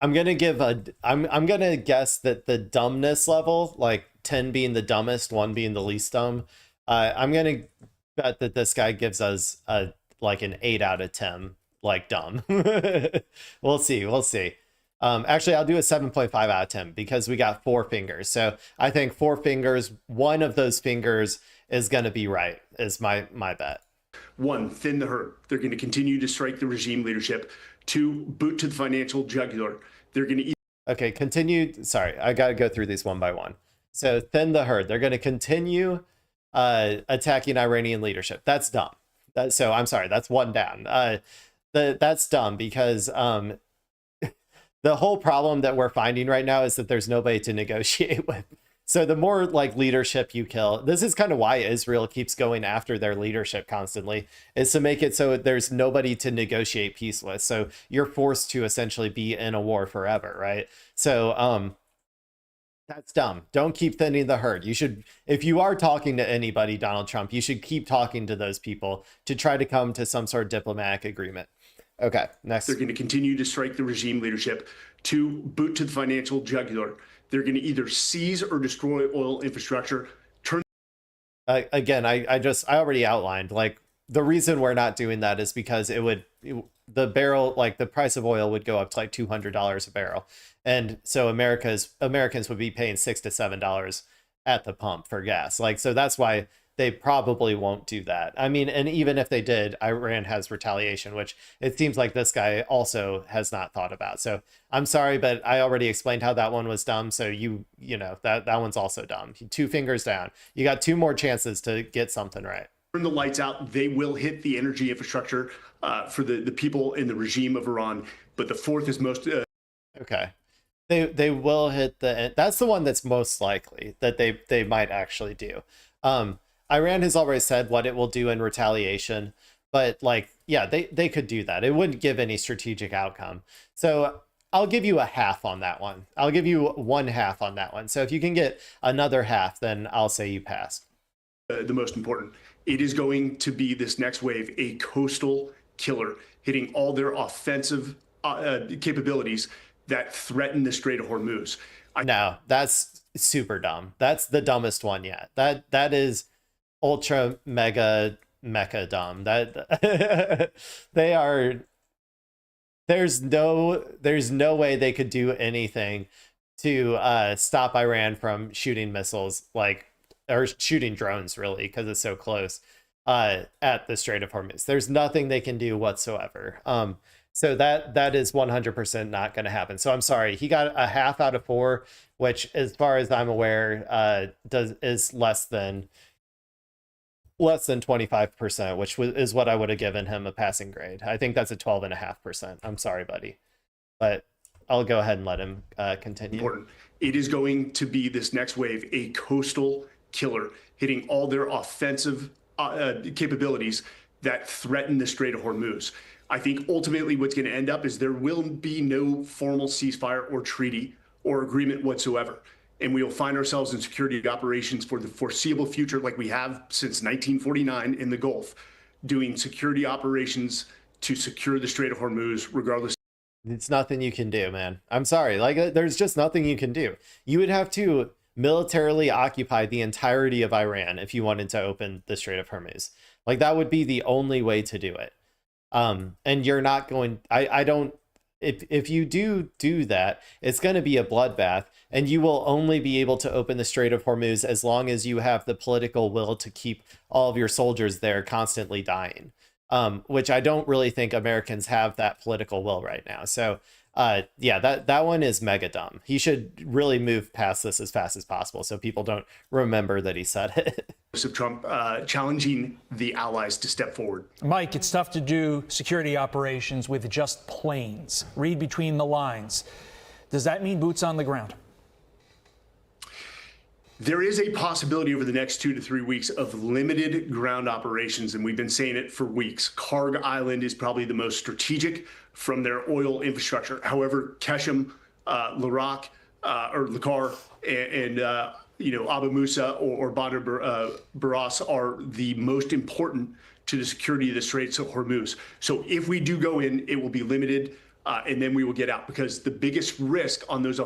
going to guess that the dumbness level, like 10 being the dumbest, 1 being the least dumb, I'm going to bet that this guy gives us like an 8 out of 10, like dumb. We'll see. Actually, I'll do a 7.5 out of 10 because we got 4 fingers. So I think 4 fingers, 1 of those fingers is going to be right, is my bet. 1, thin the herd. They're going to continue to strike the regime leadership. 2, boot to the financial jugular. They're going to Okay, continue. Sorry, I got to go through these one by one. So thin the herd. They're going to continue attacking Iranian leadership. That's dumb. So I'm sorry, that's 1 down. That's dumb because the whole problem that we're finding right now is that there's nobody to negotiate with. So the more like leadership you kill, this is kind of why Israel keeps going after their leadership constantly, is to make it so there's nobody to negotiate peace with. So you're forced to essentially be in a war forever, right? So that's dumb. Don't keep thinning the herd. You should, if you are talking to anybody, Donald Trump, you should keep talking to those people to try to come to some sort of diplomatic agreement. Okay, next. They're going to continue to strike the regime leadership. 2, boot to the financial jugular. They're going to either seize or destroy oil infrastructure. Again, I already outlined, like, the reason we're not doing that is because the barrel, like the price of oil would go up to like $200 a barrel. And so Americans would be paying $6 to $7 at the pump for gas. Like, so that's why they probably won't do that. I mean, and even if they did, Iran has retaliation, which it seems like this guy also has not thought about. So I'm sorry, but I already explained how that one was dumb. So you know, that one's also dumb. 2 fingers down. You got 2 more chances to get something right. Turn the lights out. They will hit the energy infrastructure for the people in the regime of Iran. But the 4th is most... Okay. They will hit that's the one that's most likely that they might actually do. Iran has already said what it will do in retaliation, but like, yeah, they could do that. It wouldn't give any strategic outcome. So I'll give you a half on that one. I'll give you 1/2 on that one. So if you can get another half, then I'll say you passed. The most important, it is going to be this next wave, a coastal killer, hitting all their offensive capabilities that threaten the Strait of Hormuz. No, that's super dumb. That's the dumbest one yet. That is ultra mega mecha dumb. That they are. There's no way they could do anything to stop Iran from shooting missiles, like, or shooting drones, really, because it's so close at the Strait of Hormuz. There's nothing they can do whatsoever. So that is 100% not going to happen. So I'm sorry, he got a half out of 4, which, as far as I'm aware, is less than 25%, which is what I would have given him a passing grade. I think that's a 12.5%. I'm sorry, buddy, but I'll go ahead and let him continue. Important. It is going to be this next wave, a coastal killer, hitting all their offensive capabilities that threaten the Strait of Hormuz. I think ultimately what's going to end up is there will be no formal ceasefire or treaty or agreement whatsoever. And we will find ourselves in security operations for the foreseeable future, like we have since 1949 in the Gulf, doing security operations to secure the Strait of Hormuz, regardless. It's nothing you can do, man. I'm sorry. Like, there's just nothing you can do. You would have to militarily occupy the entirety of Iran if you wanted to open the Strait of Hormuz. Like, that would be the only way to do it. And you're not going, I don't, if you do that, it's going to be a bloodbath, and you will only be able to open the Strait of Hormuz as long as you have the political will to keep all of your soldiers there constantly dying, which I don't really think Americans have that political will right now. So yeah, that one is mega dumb. He should really move past this as fast as possible so people don't remember that he said it. of Trump challenging the allies to step forward. Mike, it's tough to do security operations with just planes. Read between the lines. Does that mean boots on the ground? There is a possibility over the next 2 to 3 weeks of limited ground operations, and we've been saying it for weeks. Karg Island is probably the most strategic from their oil infrastructure. However, Keshem, Larak, or Lakar, and Abu Musa or Badr Baras are the most important to the security of the Straits of Hormuz. So if we do go in, it will be limited, and then we will get out, because the biggest risk on those.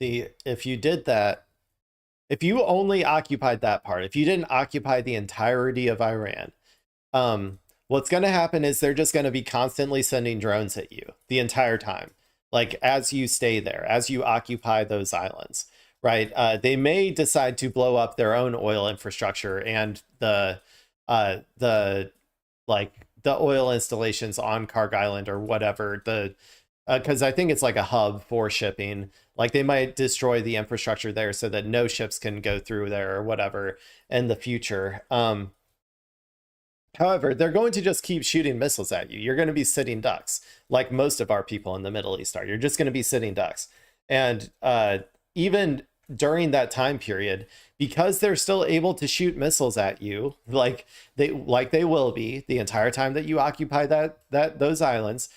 See, if you did that, if you only occupied that part, if you didn't occupy the entirety of Iran, what's going to happen is they're just going to be constantly sending drones at you the entire time. Like, as you stay there, as you occupy those islands, right? They may decide to blow up their own oil infrastructure and the oil installations on Karg Island or whatever, because I think it's like a hub for shipping. Like, they might destroy the infrastructure there so that no ships can go through there or whatever in the future. However, they're going to just keep shooting missiles at you. You're going to be sitting ducks, like most of our people in the Middle East are. You're just going to be sitting ducks. And even during that time period, because they're still able to shoot missiles at you, like they will be the entire time that you occupy those islands,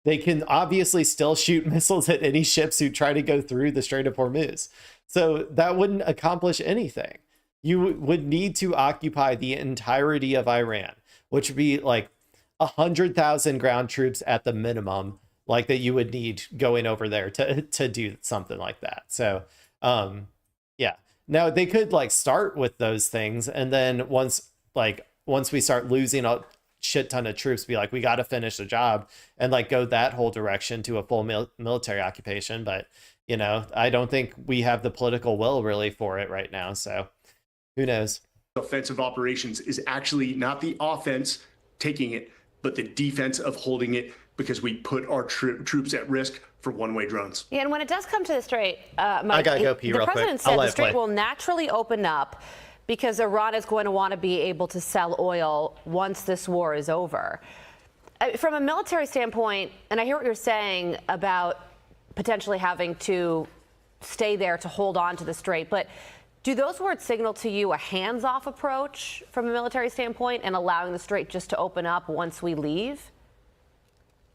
they can obviously still shoot missiles at any ships who try to go through the Strait of Hormuz. So that wouldn't accomplish anything. You would need to occupy the entirety of Iran, which would be like 100,000 ground troops at the minimum, like that you would need going over there to do something like that. So, yeah. Now they could like start with those things, and then once we start losing a shit ton of troops, be like, we got to finish the job, and like go that whole direction to a full military occupation. But I don't think we have the political will really for it right now. So who knows? Offensive operations is actually not the offense taking it, but the defense of holding it, because we put our troops at risk for one-way drones. Yeah, and when it does come to the Strait, Mike, I gotta go pee real quick. The president said the Strait will naturally open up because Iran is going to want to be able to sell oil once this war is over. From a military standpoint, and I hear what you're saying about potentially having to stay there to hold on to the Strait, but do those words signal to you a hands-off approach from a military standpoint and allowing the Strait just to open up once we leave?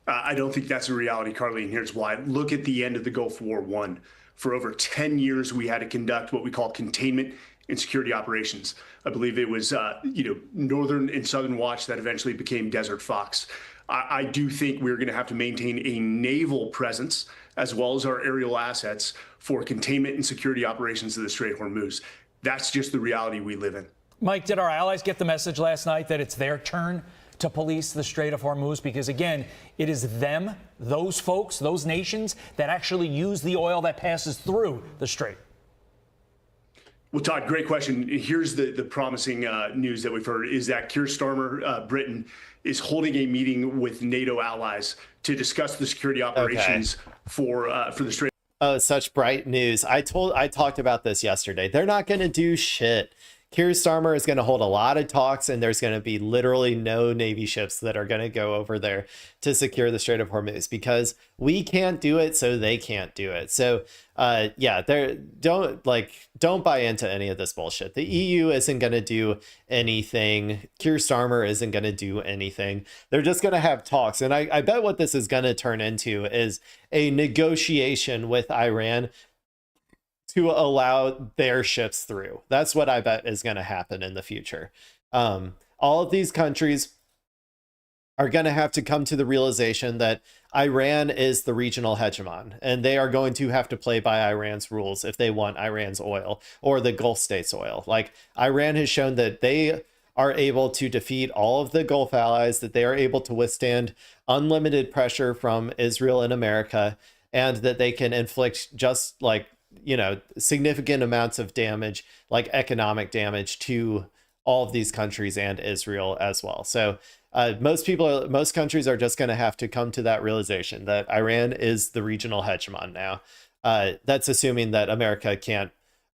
I don't think that's a reality, Carly, and here's why. Look at the end of the Gulf War I. For over 10 years, we had to conduct what we call containment and security operations. I believe it was, Northern and Southern Watch that eventually became Desert Fox. I do think we're going to have to maintain a naval presence as well as our aerial assets for containment and security operations of the Strait of Hormuz. That's just the reality we live in. Mike, did our allies get the message last night that it's their turn to police the Strait of Hormuz? Because again, it is them, those folks, those nations that actually use the oil that passes through the Strait. Well, Todd, great question. Here's the promising news that we've heard is that Keir Starmer, Britain, is holding a meeting with NATO allies to discuss the security operations for the Strait. Oh, such bright news. I talked about this yesterday. They're not going to do shit. Keir Starmer is going to hold a lot of talks, and there's going to be literally no Navy ships that are going to go over there to secure the Strait of Hormuz, because we can't do it, so they can't do it. So, yeah, don't buy into any of this bullshit. The EU isn't going to do anything. Keir Starmer isn't going to do anything. They're just going to have talks. And I bet what this is going to turn into is a negotiation with Iran to allow their ships through. That's what I bet is going to happen in the future. All of these countries are going to have to come to the realization that Iran is the regional hegemon, and they are going to have to play by Iran's rules if they want Iran's oil or the Gulf states' oil. Like, Iran has shown that they are able to defeat all of the Gulf allies, that they are able to withstand unlimited pressure from Israel and America, and that they can inflict just like, significant amounts of damage, like economic damage, to all of these countries and Israel as well. So most countries are just going to have to come to that realization that Iran is the regional hegemon now. That's assuming that America can't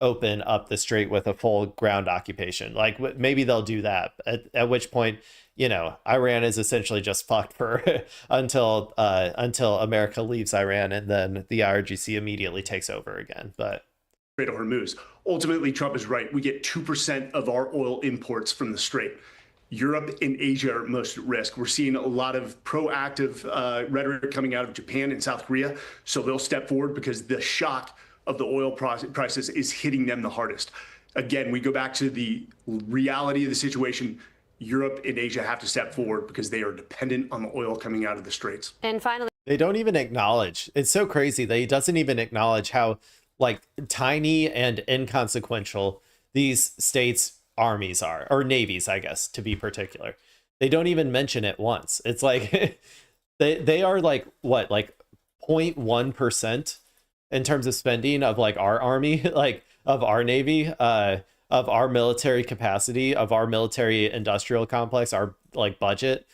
open up the strait with a full ground occupation. Like maybe they'll do that, at which point, you know, Iran is essentially just fucked for until America leaves Iran, and then the IRGC immediately takes over again. But Strait of Hormuz. Ultimately, Trump is right. We get 2% of our oil imports from the strait. Europe and Asia are most at risk. We're seeing a lot of proactive rhetoric coming out of Japan and South Korea. So they'll step forward because the shock of the oil prices is hitting them the hardest. Again, we go back to the reality of the situation. Europe and Asia have to step forward because they are dependent on the oil coming out of the straits. And finally, they don't even acknowledge. It's so crazy that he doesn't even acknowledge how like tiny and inconsequential these states' armies are, or navies, I guess, to be particular. They don't even mention it once. It's like they are like what, like 0.1% in terms of spending of like our army, like of our navy, of our military capacity, of our military industrial complex, our like budget.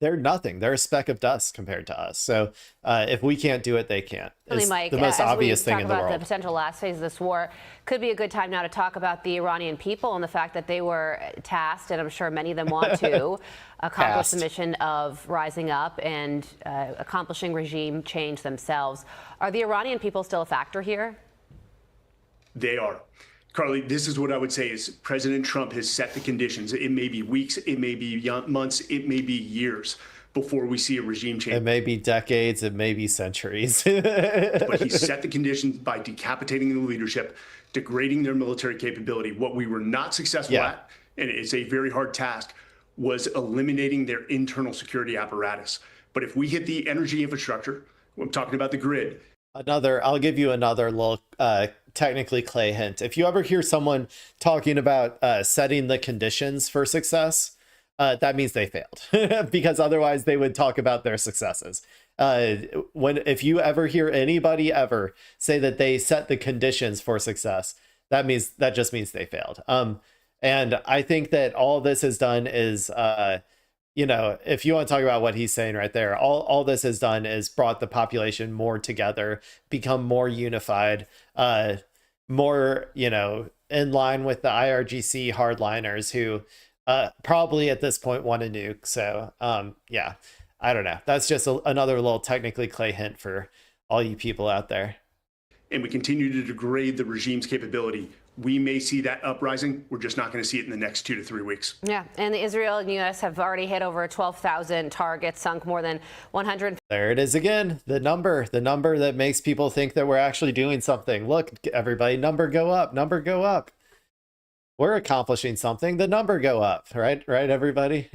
They're nothing. They're a speck of dust compared to us. So if we can't do it, they can't. It's Mike, the most obvious thing in the about world. The potential last phase of this war, could be a good time now to talk about the Iranian people and the fact that they were tasked, and I'm sure many of them want to, accomplish the mission of rising up and accomplishing regime change themselves. Are the Iranian people still a factor here? They are. Carly, this is what I would say is President Trump has set the conditions. It may be weeks, it may be months, it may be years before we see a regime change. It may be decades, it may be centuries. But he set the conditions by decapitating the leadership, degrading their military capability. What we were not successful at, and it's a very hard task, was eliminating their internal security apparatus. But if we hit the energy infrastructure, I'm talking about the grid. I'll give you another little technically Clay hint. If you ever hear someone talking about setting the conditions for success, that means they failed because otherwise they would talk about their successes. If you ever hear anybody ever say that they set the conditions for success, that just means they failed. And I think that all this has done is, you know, if you want to talk about what he's saying right there, all this has done is brought the population more together, become more unified, more, you know, in line with the IRGC hardliners who probably at this point want a nuke. So, yeah, I don't know. That's just another little technically Clay hint for all you people out there. And we continue to degrade the regime's capability. We may see that uprising. We're just not going to see it in the next 2 to 3 weeks. Yeah, and the Israel and U.S. have already hit over 12,000 targets, sunk more than 100. There it is again, the number that makes people think that we're actually doing something. Look, everybody, number go up, number go up. We're accomplishing something, the number go up, right, everybody?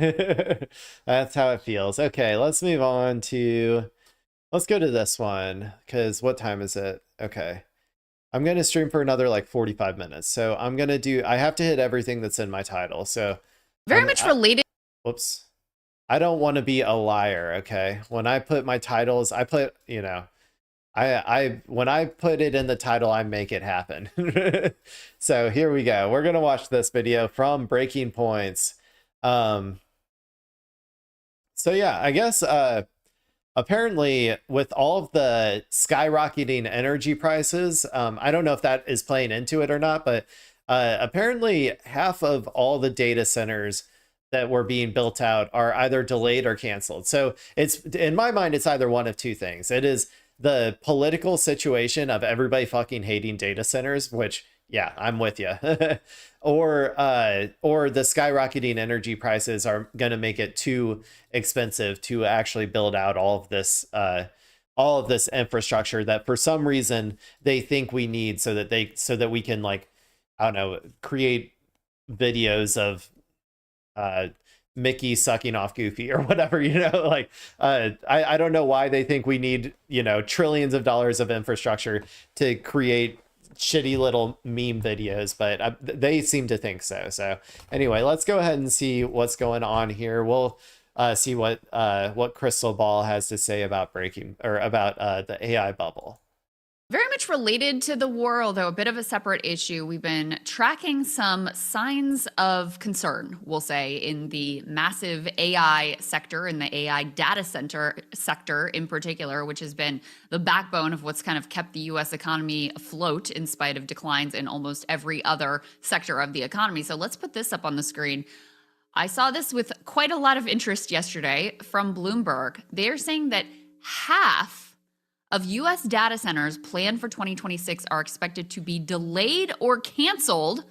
That's how it feels. Okay, let's move on to, let's go to this one, because what time is it? Okay. I'm going to stream for another like 45 minutes. So I'm going to I have to hit everything that's in my title. So very much related. Whoops. I don't want to be a liar. Okay. When I put my titles, I put, you know, when I put it in the title, I make it happen. So here we go. We're going to watch this video from Breaking Points. So yeah, I guess, apparently, with all of the skyrocketing energy prices, I don't know if that is playing into it or not, but apparently half of all the data centers that were being built out are either delayed or canceled. So it's, in my mind, it's either one of two things. It is the political situation of everybody fucking hating data centers, which, yeah, I'm with you. Or the skyrocketing energy prices are going to make it too expensive to actually build out all of this infrastructure that for some reason they think we need so that we can, like, I don't know, create videos of Mickey sucking off Goofy or whatever, you know, like, I don't know why they think we need, you know, trillions of dollars of infrastructure to create shitty little meme videos, but they seem to think so. So anyway, let's go ahead and see what's going on here. We'll see what Crystal Ball has to say about the AI bubble. Very much related to the war, although a bit of a separate issue. We've been tracking some signs of concern, we'll say, in the massive AI sector, in the AI data center sector in particular, which has been the backbone of what's kind of kept the US economy afloat in spite of declines in almost every other sector of the economy. So let's put this up on the screen. I saw this with quite a lot of interest yesterday from Bloomberg. They're saying that half of U.S. data centers planned for 2026 are expected to be delayed or canceled.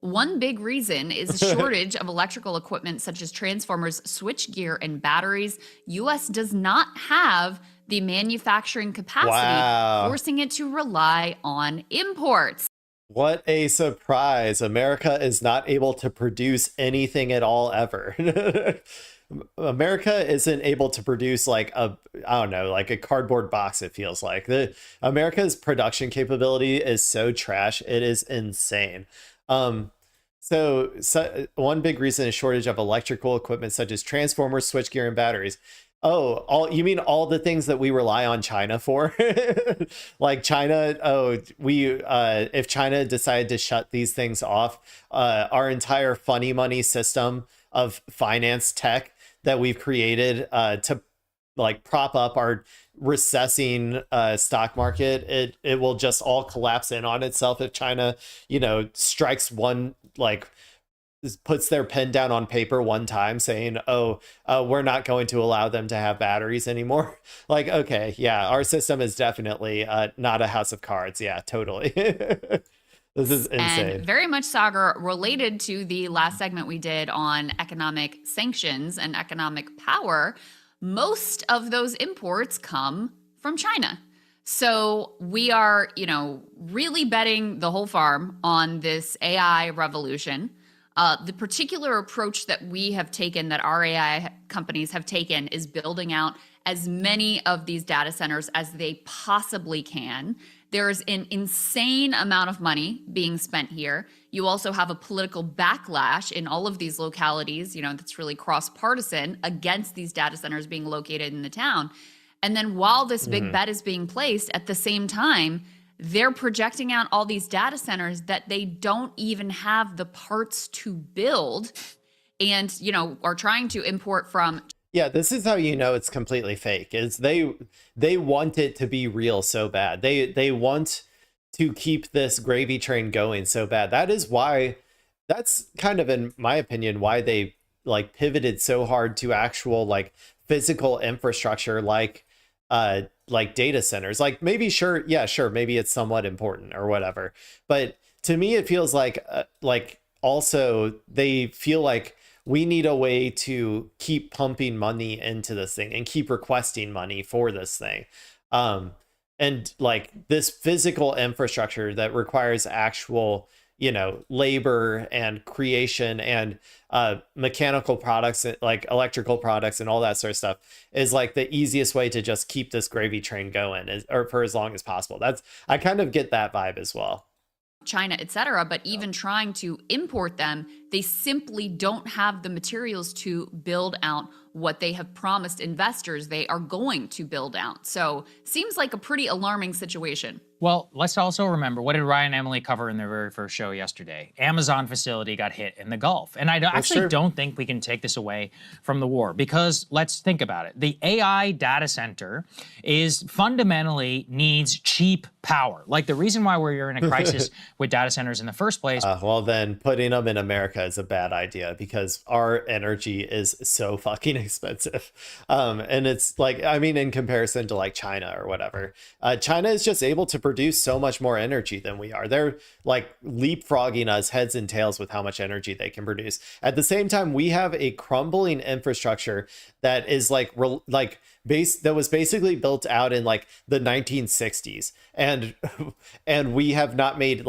One big reason is a shortage of electrical equipment such as transformers, switchgear, and batteries. U.S. does not have the manufacturing capacity, forcing it to rely on imports. What a surprise. America is not able to produce anything at all ever. America isn't able to produce like I don't know, like a cardboard box, it feels like. America's production capability is so trash. It is insane. So one big reason is shortage of electrical equipment such as transformers, switchgear, and batteries. Oh, you mean all the things that we rely on China for? Like China, if China decided to shut these things off, our entire funny money system of finance tech that we've created to like prop up our recessing stock market, it will just all collapse in on itself if China, strikes one, like puts their pen down on paper one time saying, we're not going to allow them to have batteries anymore. Like, okay, yeah, our system is definitely not a house of cards. Yeah, totally. This is insane. And very much, Sagar, related to the last segment we did on economic sanctions and economic power, most of those imports come from China. So we are, really betting the whole farm on this AI revolution. The particular approach that we have taken, that our AI companies have taken, is building out as many of these data centers as they possibly can. There's an insane amount of money being spent here. You also have a political backlash in all of these localities, that's really cross-partisan against these data centers being located in the town. And then while this big bet is being placed, at the same time, they're projecting out all these data centers that they don't even have the parts to build and, are trying to import from. Yeah, this is how you know it's completely fake. Is they want it to be real so bad. They want to keep this gravy train going so bad. That's kind of, in my opinion, why they like pivoted so hard to actual like physical infrastructure like data centers. Like maybe maybe it's somewhat important or whatever. But to me it feels like also they feel like we need a way to keep pumping money into this thing and keep requesting money for this thing. And like this physical infrastructure that requires actual, labor and creation and mechanical products, like electrical products and all that sort of stuff, is like the easiest way to just keep this gravy train going or for as long as possible. I kind of get that vibe as well. China, et cetera, but even trying to import them, they simply don't have the materials to build out what they have promised investors they are going to build out. So seems like a pretty alarming situation. Well, let's also remember, what did Ryan and Emily cover in their very first show yesterday? Amazon facility got hit in the Gulf. And I actually don't think we can take this away from the war, because let's think about it. The AI data center is fundamentally needs cheap power. Like the reason why we're in a crisis with data centers in the first place. Well, then putting them in America is a bad idea because our energy is so fucking expensive. And it's like, I mean, in comparison to like China or whatever, China is just able to produce so much more energy than we are. They're like leapfrogging us heads and tails with how much energy they can produce. At the same time, we have a crumbling infrastructure that is that was basically built out in like the 1960s, and we have not made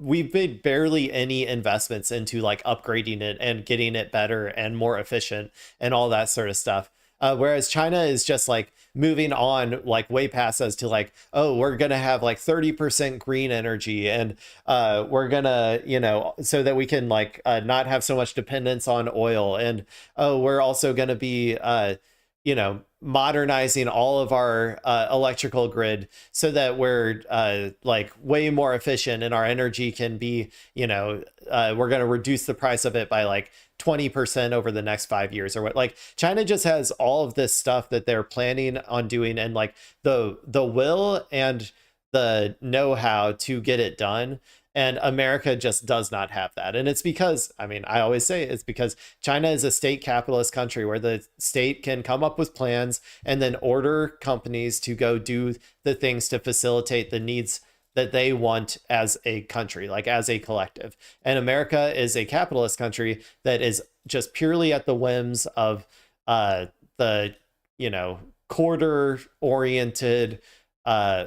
we've made barely any investments into like upgrading it and getting it better and more efficient and all that sort of stuff. Whereas China is just like moving on like way past us to like, oh, we're going to have like 30% green energy and we're going to, so that we can like not have so much dependence on oil. And, oh, we're also going to be, modernizing all of our electrical grid so that we're like way more efficient and our energy can be, you know, we're going to reduce the price of it by like 20% over the next 5 years or what. Like China just has all of this stuff that they're planning on doing, and like the will and the know-how to get it done. And America just does not have that. And it's because, I mean, I always say it's because China is a state capitalist country where the state can come up with plans and then order companies to go do the things to facilitate the needs that they want as a country, like as a collective. And America is a capitalist country that is just purely at the whims of the, you know, quarter-oriented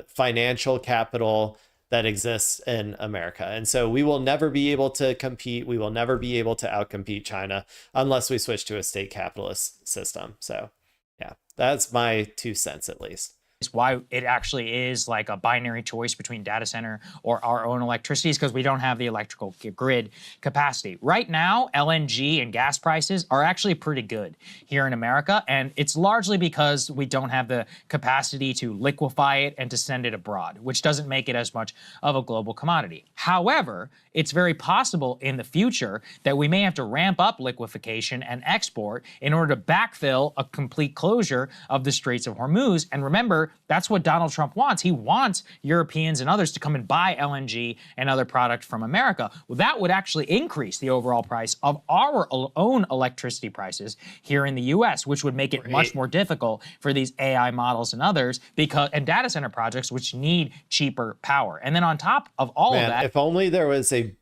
financial capital that exists in America. And so we will never be able to compete. We will never be able to outcompete China unless we switch to a state capitalist system. So yeah, that's my 2 cents at least. Why it actually is like a binary choice between data center or our own electricity is because we don't have the electrical grid capacity. Right now, LNG and gas prices are actually pretty good here in America, and it's largely because we don't have the capacity to liquefy it and to send it abroad, which doesn't make it as much of a global commodity. However, it's very possible in the future that we may have to ramp up liquefaction and export in order to backfill a complete closure of the Straits of Hormuz. And remember, that's what Donald Trump wants. He wants Europeans and others to come and buy LNG and other product from America. Well, that would actually increase the overall price of our own electricity prices here in the US, which would make it much more difficult for these AI models and others and data center projects which need cheaper power. And then on top of all of that, if only there was if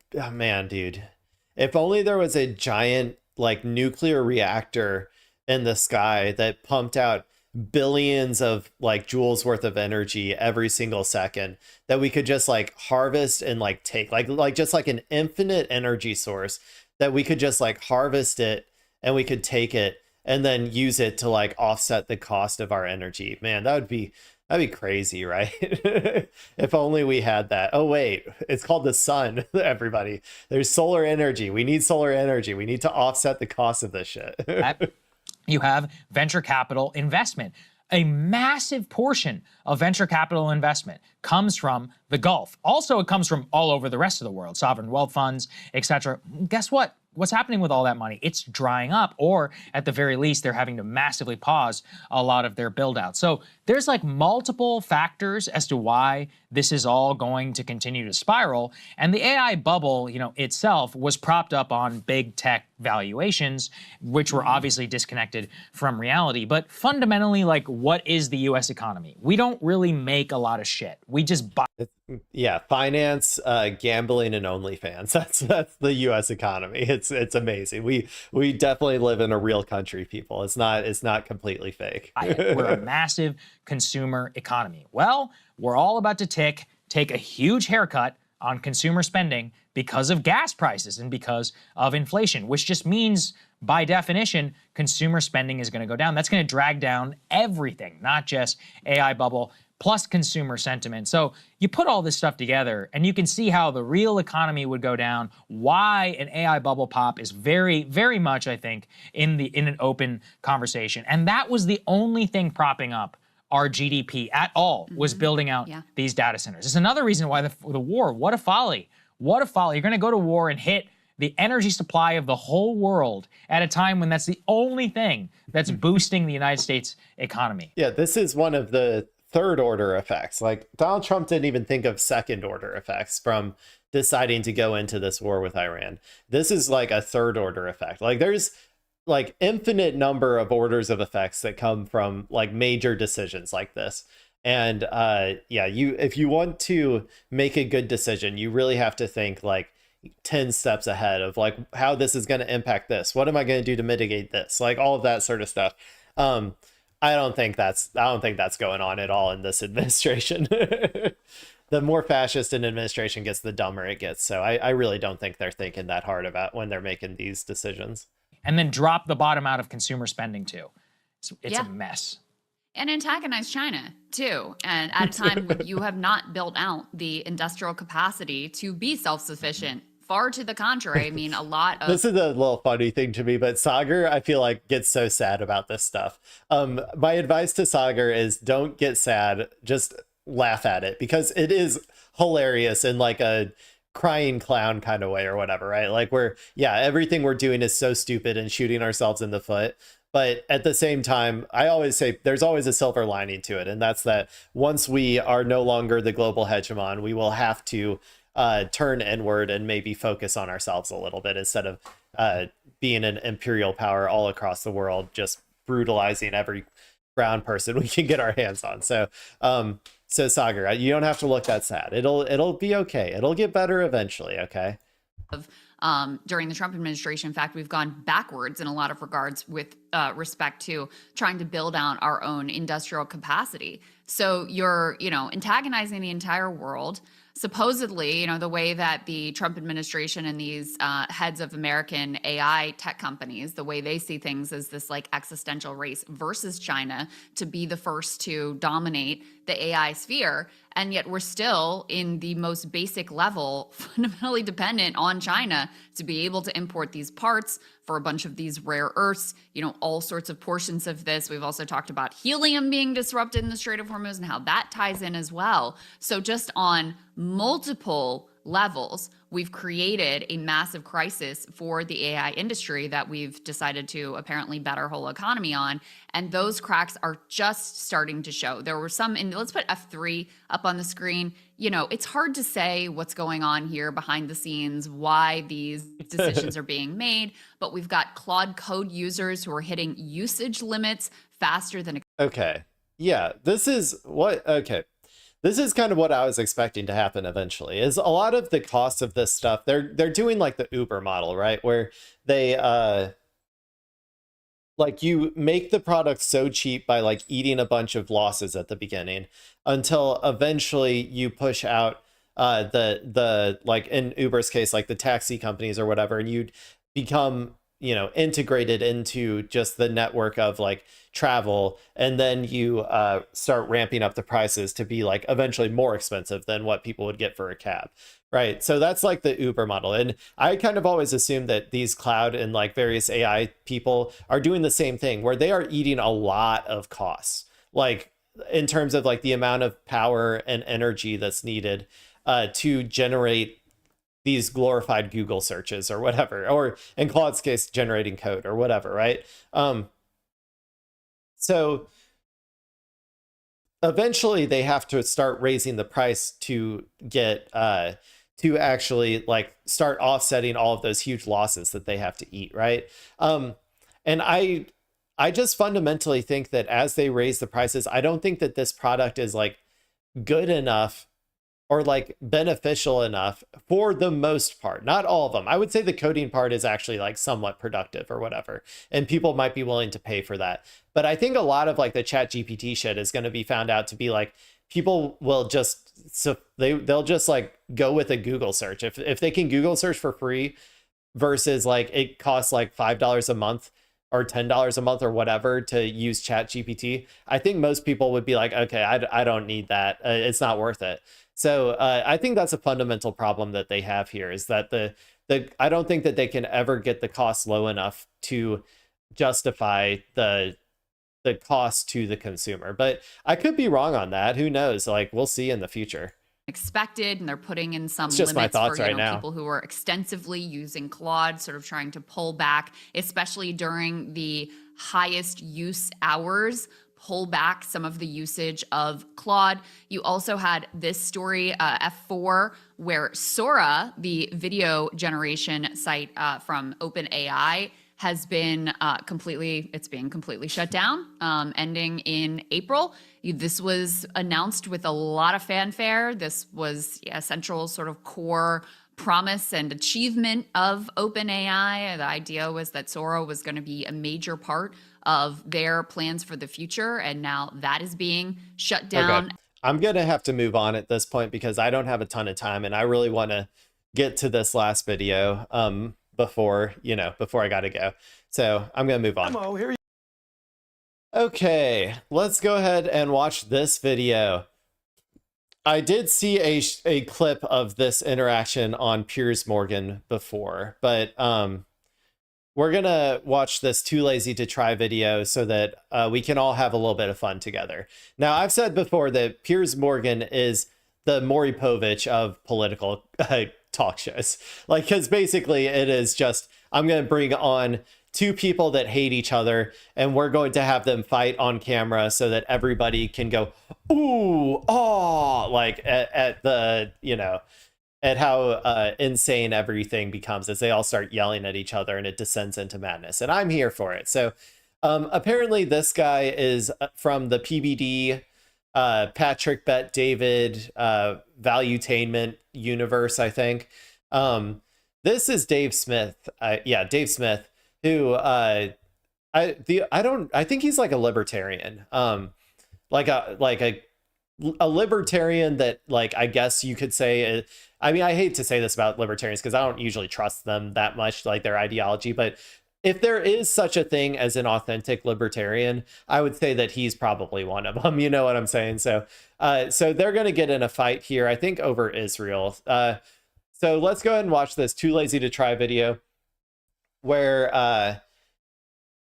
only there was a giant like nuclear reactor in the sky that pumped out billions of like joules worth of energy every single second that we could just like harvest and like take like just like an infinite energy source that we could just like harvest it and we could take it and then use it to like offset the cost of our energy. Man, that'd be crazy, right? If only we had that. Oh wait, it's called the sun, everybody. There's solar energy. We need solar energy. We need to offset the cost of this shit. You have venture capital investment. A massive portion of venture capital investment comes from the Gulf. Also, it comes from all over the rest of the world, sovereign wealth funds, etc. Guess what? What's happening with all that money? It's drying up, or at the very least, they're having to massively pause a lot of their build out. So there's like multiple factors as to why this is all going to continue to spiral. And the AI bubble, you know, itself was propped up on big tech valuations, which were obviously disconnected from reality. But fundamentally, like, what is the US economy? We don't really make a lot of shit. We just buy. Yeah, finance, gambling, and OnlyFans. That's the U.S. economy. It's amazing. We definitely live in a real country, people. It's not completely fake. We're a massive consumer economy. Well, we're all about to take a huge haircut on consumer spending because of gas prices and because of inflation, which just means, by definition, consumer spending is going to go down. That's going to drag down everything, not just AI bubble, plus consumer sentiment. So you put all this stuff together and you can see how the real economy would go down, why an AI bubble pop is very, very much, I think, in an open conversation. And that was the only thing propping up our GDP at all, was building out these data centers. It's another reason why the war, what a folly. What a folly. You're going to go to war and hit the energy supply of the whole world at a time when that's the only thing that's boosting the United States economy. Yeah, this is one of the third order effects. Like, Donald Trump didn't even think of second order effects from deciding to go into this war with Iran. This is like a third order effect. Like, there's like infinite number of orders of effects that come from like major decisions like this. And if you want to make a good decision, you really have to think like 10 steps ahead of like how this is going to impact this. What am I going to do to mitigate this? Like all of that sort of stuff. I don't think that's going on at all in this administration. The more fascist an administration gets, the dumber it gets. So I really don't think they're thinking that hard about when they're making these decisions. And then drop the bottom out of consumer spending too. It's a mess. And antagonize China too. And at a time when you have not built out the industrial capacity to be self-sufficient far to the contrary. I mean, a lot of this is a little funny thing to me, but Sagar, I feel like, gets so sad about this stuff. My advice to Sagar is don't get sad, just laugh at it, because it is hilarious in like a crying clown kind of way or whatever, right? Like everything we're doing is so stupid and shooting ourselves in the foot. But at the same time, I always say there's always a silver lining to it. And that's that once we are no longer the global hegemon, we will have to turn inward and maybe focus on ourselves a little bit instead of being an imperial power all across the world, just brutalizing every brown person we can get our hands on. So Sagar, you don't have to look that sad. It'll be okay. It'll get better eventually. Okay. During the Trump administration. In fact, we've gone backwards in a lot of regards with respect to trying to build out our own industrial capacity. So you're, antagonizing the entire world. Supposedly, the way that the Trump administration and these heads of American AI tech companies, the way they see things is this like existential race versus China to be the first to dominate the AI sphere. And yet we're still in the most basic level, fundamentally dependent on China to be able to import these parts for a bunch of these rare earths, all sorts of portions of this. We've also talked about helium being disrupted in the Strait of Hormuz and how that ties in as well. So just on multiple levels, we've created a massive crisis for the AI industry that we've decided to apparently bet our whole economy on. And those cracks are just starting to show. There were some let's put F3 up on the screen. It's hard to say what's going on here behind the scenes, why these decisions are being made, but we've got Claude Code users who are hitting usage limits faster than. Okay. Yeah, this is kind of what I was expecting to happen eventually. Is a lot of the cost of this stuff, they're doing like the Uber model, right? Where they like you make the product so cheap by like eating a bunch of losses at the beginning until eventually you push out the like in Uber's case, like the taxi companies or whatever, and you become integrated into just the network of like travel, and then you start ramping up the prices to be like eventually more expensive than what people would get for a cab, right? So that's like the Uber model. And I kind of always assume that these cloud and like various AI people are doing the same thing, where they are eating a lot of costs, like in terms of like the amount of power and energy that's needed to generate these glorified Google searches or whatever, or in Claude's case, generating code or whatever, right? So eventually they have to start raising the price to get to actually like start offsetting all of those huge losses that they have to eat, right? And I just fundamentally think that as they raise the prices, I don't think that this product is like good enough or like beneficial enough for the most part. Not all of them. I would say the coding part is actually like somewhat productive or whatever, and people might be willing to pay for that. But I think a lot of like the chat GPT shit is going to be found out to be like, people will just, they'll just like go with a Google search. If they can Google search for free versus like it costs like $5 a month or $10 a month or whatever to use chat GPT, I think most people would be like, okay, I don't need that. It's not worth it. So I think that's a fundamental problem that they have here, is that I don't think that they can ever get the cost low enough to justify the cost to the consumer. But I could be wrong on that. Who knows? Like, we'll see in the future. Expected, and they're putting in some just limits my thoughts for right now. People who are extensively using Claude, sort of trying to pull back, especially during the highest use hours, pull back some of the usage of Claude. You also had this story, F4, where Sora, the video generation site from OpenAI, has been being completely shut down, ending in April. This was announced with a lot of fanfare. This was a central sort of core promise and achievement of OpenAI. The idea was that Sora was going to be a major part of their plans for the future, and now that is being shut down. Okay. I'm going to have to move on at this point because I don't have a ton of time, and I really want to get to this last video before I got to go. So I'm going to move on. Hello, here. Okay, let's go ahead and watch this video. I did see a clip of this interaction on Piers Morgan before, but we're gonna watch this Too Lazy to Try video so that we can all have a little bit of fun together. Now, I've said before that Piers Morgan is the Maury Povich of political talk shows. Like, because basically it is just, I'm gonna bring on two people that hate each other and we're going to have them fight on camera so that everybody can go, ooh, oh, like at the, you know, at how insane everything becomes as they all start yelling at each other and it descends into madness. And I'm here for it. So apparently this guy is from the PBD, Patrick Bet David, valuetainmen universe, I think. This is Dave Smith. Yeah, Dave Smith, who I think he's like a libertarian, like a libertarian that, like, I guess you could say, I mean, I hate to say this about libertarians because I don't usually trust them that much, like their ideology, but if there is such a thing as an authentic libertarian, I would say that he's probably one of them. You know what I'm saying? So, so they're going to get in a fight here, I think, over Israel. So let's go ahead and watch this Too Lazy to Try video where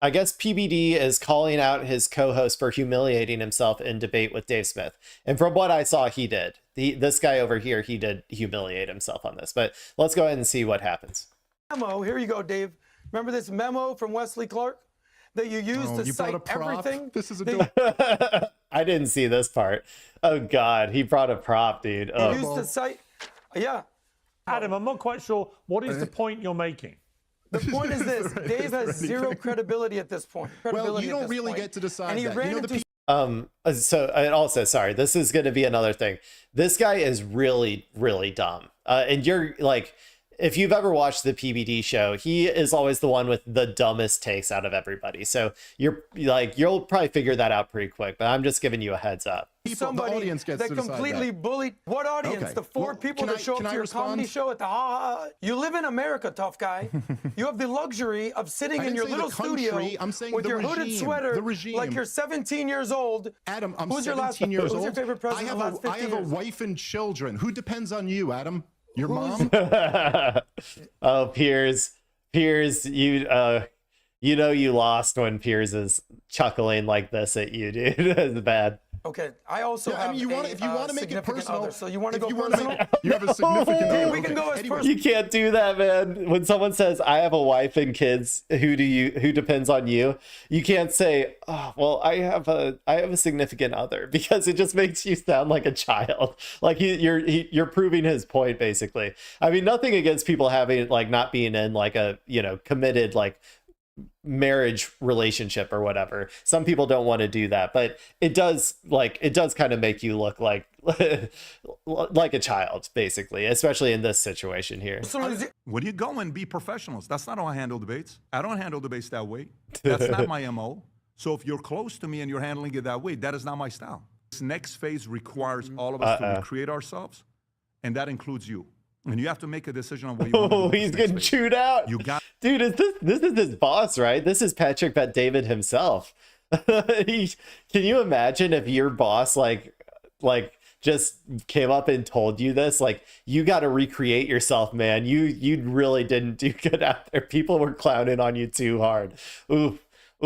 I guess PBD is calling out his co-host for humiliating himself in debate with Dave Smith. And from what I saw, he did. This guy over here, he did humiliate himself on this. But let's go ahead and see what happens. Memo, here you go, Dave. Remember this memo from Wesley Clark that you used to cite everything? This is a I didn't see this part. Oh, God. He brought a prop, dude. Oh. You used to cite, yeah. Adam, I'm not quite sure. What is the point you're making? The point is this: Dave has zero credibility at this point. Well, you don't really get to decide and he that. ran You know, into So and also, sorry, this is going to be another thing. This guy is really, really dumb. And you're like, if you've ever watched the PBD show, he is always the one with the dumbest takes out of everybody. So you're like, you'll probably figure that out pretty quick, but I'm just giving you a heads up. somebody the audience gets that to decide completely that. bullied. What audience? Okay. The four people that show up to your comedy show at the You live in America, tough guy. You have the luxury of sitting in your little studio I'm saying with the your regime, hooded sweater, the regime. like you're 17 years old. Adam, I'm Who's 17 years Who's old. your favorite president of the last 50 I have years? a wife and children. Who depends on you, Adam? Your mom? Oh, Piers, you know you lost when Piers is chuckling like this at you, dude. It's bad. Okay, I also have if you want to make it personal, other, so you want to go personal? You have a significant other. We can go as personal. You can't do that, man. When someone says, I have a wife and kids, who depends on you? You can't say, oh, well, I have a significant other, because it just makes you sound like a child. Like you're proving his point, basically. I mean, nothing against people having, like, not being in like a, you know, committed, like, marriage relationship or whatever. Some people don't want to do that, but it does kind of make you look like like a child, basically, especially in this situation here. Where do you go and be professionals? That's not how I handle debates. I don't handle debates that way. That's not my MO. So if you're close to me and you're handling it that way, that is not my style. This next phase requires all of us to recreate ourselves, and that includes you. And you have to make a decision on what you want to do. He's getting chewed out. You got, dude. This is his boss, right? This is Patrick Bet David himself. Can you imagine if your boss like just came up and told you this? Like, you got to recreate yourself, man. You really didn't do good out there. People were clowning on you too hard.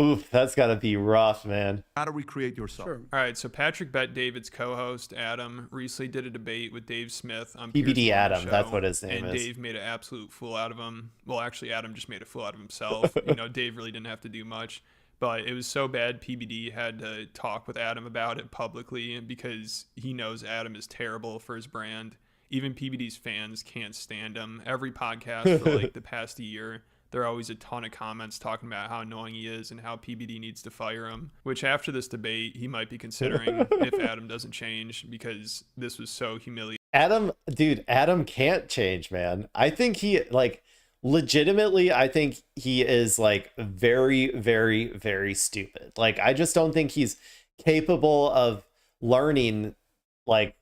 Oof, that's gotta be rough, man. How to recreate yourself. Sure. All right, so Patrick Bet David's co-host, Adam, recently did a debate with Dave Smith on PBD Adam, show, that's what his name and is. Dave made an absolute fool out of him. Well, actually, Adam just made a fool out of himself. You know, Dave really didn't have to do much. But it was so bad, PBD had to talk with Adam about it publicly because he knows Adam is terrible for his brand. Even PBD's fans can't stand him. Every podcast for like the past year, there are always a ton of comments talking about how annoying he is and how PBD needs to fire him, which after this debate, he might be considering if Adam doesn't change, because this was so humiliating. Adam can't change, man. I think he, like, legitimately, I think he is, like, very, very, very stupid. Like, I just don't think he's capable of learning, like,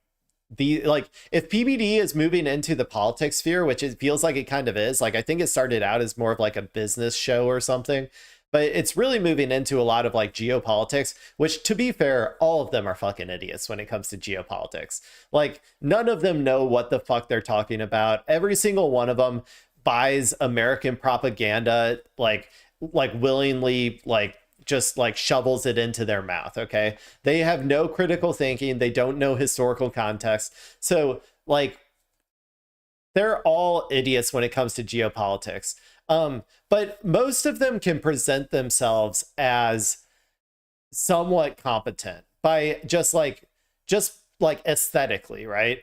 if PBD is moving into the politics sphere, which it feels like it kind of is, like, I think it started out as more of like a business show or something, But it's really moving into a lot of like geopolitics, which, to be fair, all of them are fucking idiots when it comes to geopolitics. Like, none of them know what the fuck they're talking about. Every single one of them buys American propaganda, like willingly, like just like shovels it into their mouth. Okay. They have no critical thinking. They don't know historical context. So like, they're all idiots when it comes to geopolitics. But most of them can present themselves as somewhat competent by just like aesthetically, right?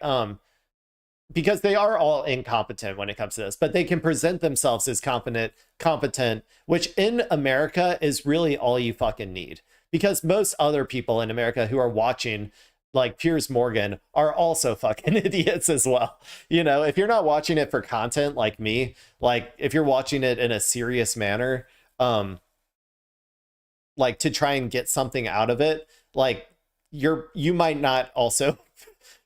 Because they are all incompetent when it comes to this, but they can present themselves as competent, which in America is really all you fucking need. Because most other people in America who are watching like Piers Morgan are also fucking idiots as well. You know, if you're not watching it for content like me, like if you're watching it in a serious manner, like to try and get something out of it, like you might not also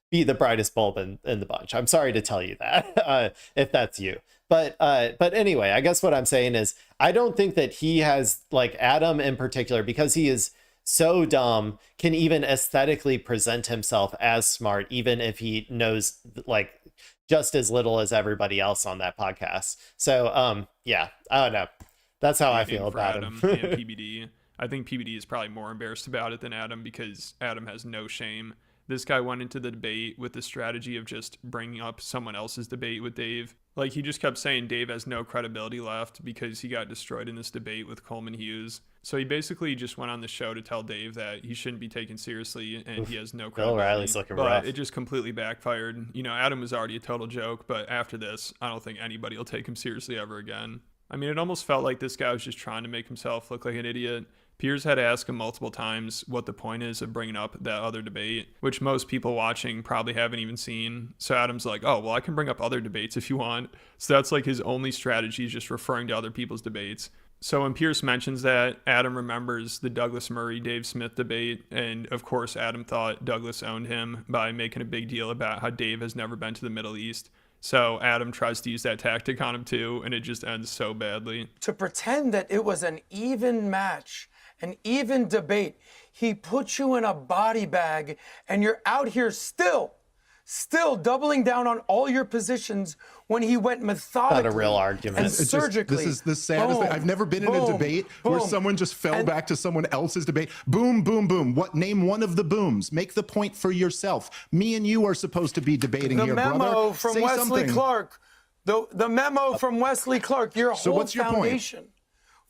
be the brightest bulb in the bunch. I'm sorry to tell you that, if that's you. But anyway, I guess what I'm saying is I don't think that he has, like Adam in particular, because he is so dumb, can even aesthetically present himself as smart, even if he knows like just as little as everybody else on that podcast. So yeah, I don't know. That's how I feel about him. Adam and PBD. I think PBD is probably more embarrassed about it than Adam, because Adam has no shame. This guy went into the debate with the strategy of just bringing up someone else's debate with Dave. Like, he just kept saying Dave has no credibility left because he got destroyed in this debate with Coleman Hughes. So he basically just went on the show to tell Dave that he shouldn't be taken seriously and he has no credibility. Bill Riley's looking but rough. It just completely backfired. You know, Adam was already a total joke, but after this, I don't think anybody will take him seriously ever again. I mean, it almost felt like this guy was just trying to make himself look like an idiot. Piers had to ask him multiple times what the point is of bringing up that other debate, which most people watching probably haven't even seen. So Adam's like, oh, well, I can bring up other debates if you want. So that's like his only strategy, is just referring to other people's debates. So when Piers mentions that, Adam remembers the Douglas Murray-Dave Smith debate. And of course, Adam thought Douglas owned him by making a big deal about how Dave has never been to the Middle East. So Adam tries to use that tactic on him too, and it just ends so badly. To pretend that it was an even match, an even debate, he put you in a body bag, and you're out here still doubling down on all your positions when he went methodically. Not a real argument. And surgically. This is the saddest thing. I've never been in a debate where someone just fell back to someone else's debate. Boom, boom, boom. Name one of the booms. Make the point for yourself. Me and you are supposed to be debating here, brother. The memo from Say Wesley something. Clark. The memo from Wesley Clark. Your So whole what's your point? foundation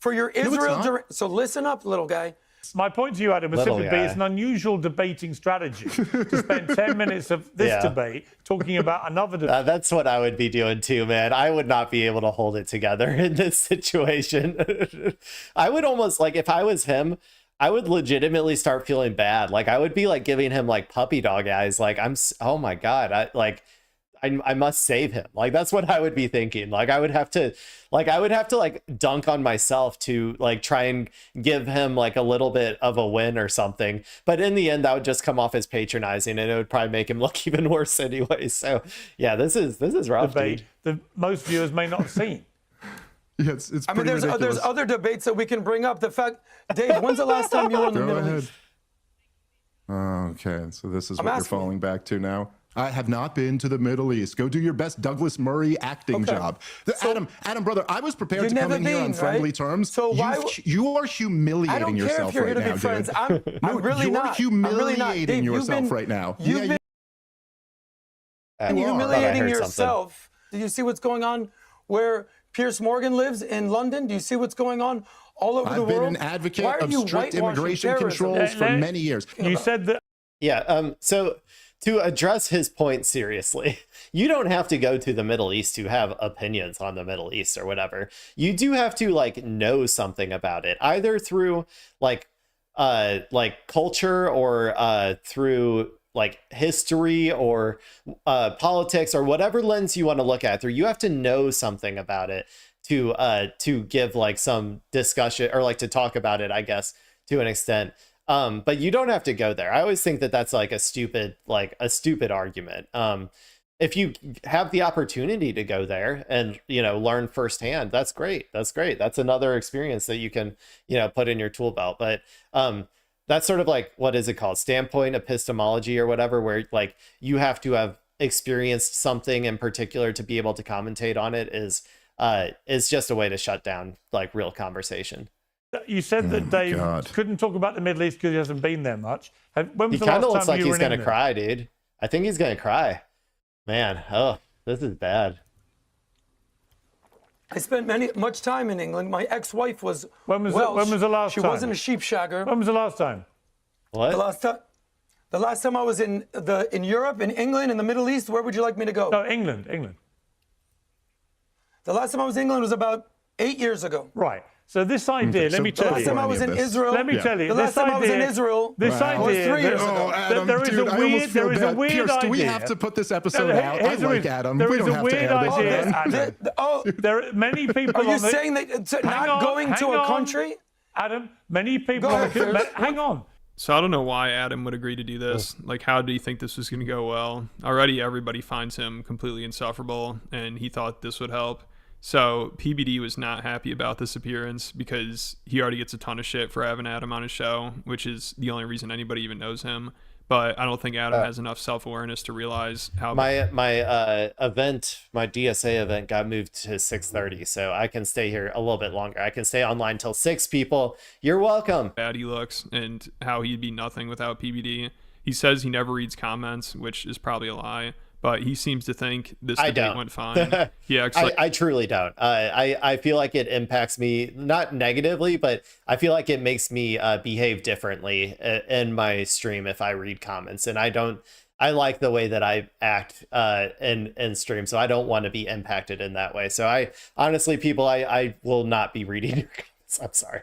for your No, it's Israel. not. So listen up, little guy. My point to you, Adam, would Little simply be guy. it's an unusual debating strategy to spend 10 minutes of this Yeah. debate talking about another debate. That's what I would be doing too, man. I would not be able to hold it together in this situation. I would almost, like, if I was him, I would legitimately start feeling bad. Like, I would be like giving him like puppy dog eyes. Like, oh my God, I must save him. Like, that's what I would be thinking. Like, I would have to like dunk on myself to like try and give him like a little bit of a win or something. But in the end, that would just come off as patronizing, and it would probably make him look even worse anyway. So yeah, this is rough, Debate dude. that most viewers may not have seen. Yeah, it's I mean, pretty there's other debates that we can bring up. The fact, Dave, when's the last time you were in the Go Middle ahead. East? Okay, so this is I'm what you're asking. falling back to now. I have not been to the Middle East. Go do your best Douglas Murray acting job. Adam, brother, I was prepared to You've come in never here on been, friendly right? terms. So You are humiliating I don't care yourself if you're right here to now, be friends. dude. I'm really you're not. I'm really not. humiliating Dave, yourself right now. You've been You are. humiliating I heard yourself. Do you see what's going on where Piers Morgan lives in London? Do you see what's going on all over the I've been world? an advocate Why are of you strict whitewashing immigration terrorism? controls for many years. You said that. Yeah. So to address his point seriously, you don't have to go to the Middle East to have opinions on the Middle East or whatever. You do have to like know something about it, either through like culture or through like history or politics or whatever lens you want to look at through. You have to know something about it to give like some discussion or like to talk about it, I guess, to an extent. But you don't have to go there. I always think that that's like a stupid argument. if you have the opportunity to go there and, learn firsthand, that's great. That's great. That's another experience that you can, put in your tool belt. But that's sort of like, what is it called? Standpoint epistemology or whatever, where like you have to have experienced something in particular to be able to commentate on it is just a way to shut down like real conversation. You said that Dave couldn't talk about the Middle East because he hasn't been there much. When was He the kind of last looks time like you were he's in gonna England? cry, dude. I think he's gonna cry. Man, this is bad. I spent much time in England. My ex-wife was When was Welsh. the last She time? wasn't a sheep shagger. When was the last time? What? The last time I was in Europe, in England, in the Middle East. Where would you like me to go? No, England. The last time I was in England was about 8 years ago. Right. So this idea, let me tell you. The last time I was in Israel. Let me tell you. The last time I was in Israel. This was 3 years ago. Adam, there is dude, a weird, there is a weird Pierce, idea. do we have to put this episode out? I like Adam. There We is don't a have to weird air this idea, again. Adam. There are many people. Are you saying that not going to a country? Adam, many people. Hang on. So I don't know why Adam would agree to do this. Like, how did he think this was going to go well? Already everybody finds him completely insufferable, and he thought this would help. So PBD was not happy about this appearance because he already gets a ton of shit for having Adam on his show, which is the only reason anybody even knows him. But I don't think Adam has enough self-awareness to realize how my event, my DSA event, got moved to 6:30, so I can stay here a little bit longer. I can stay online till 6. People, you're welcome. bad he looks and how he'd be nothing without PBD. He says he never reads comments, which is probably a lie. But he seems to think this debate went fine. He actually, I truly don't. I feel like it impacts me, not negatively, but I feel like it makes me behave differently in my stream if I read comments. And I like the way that I act in stream, so I don't want to be impacted in that way. So I honestly, people, I will not be reading your comments. I'm sorry.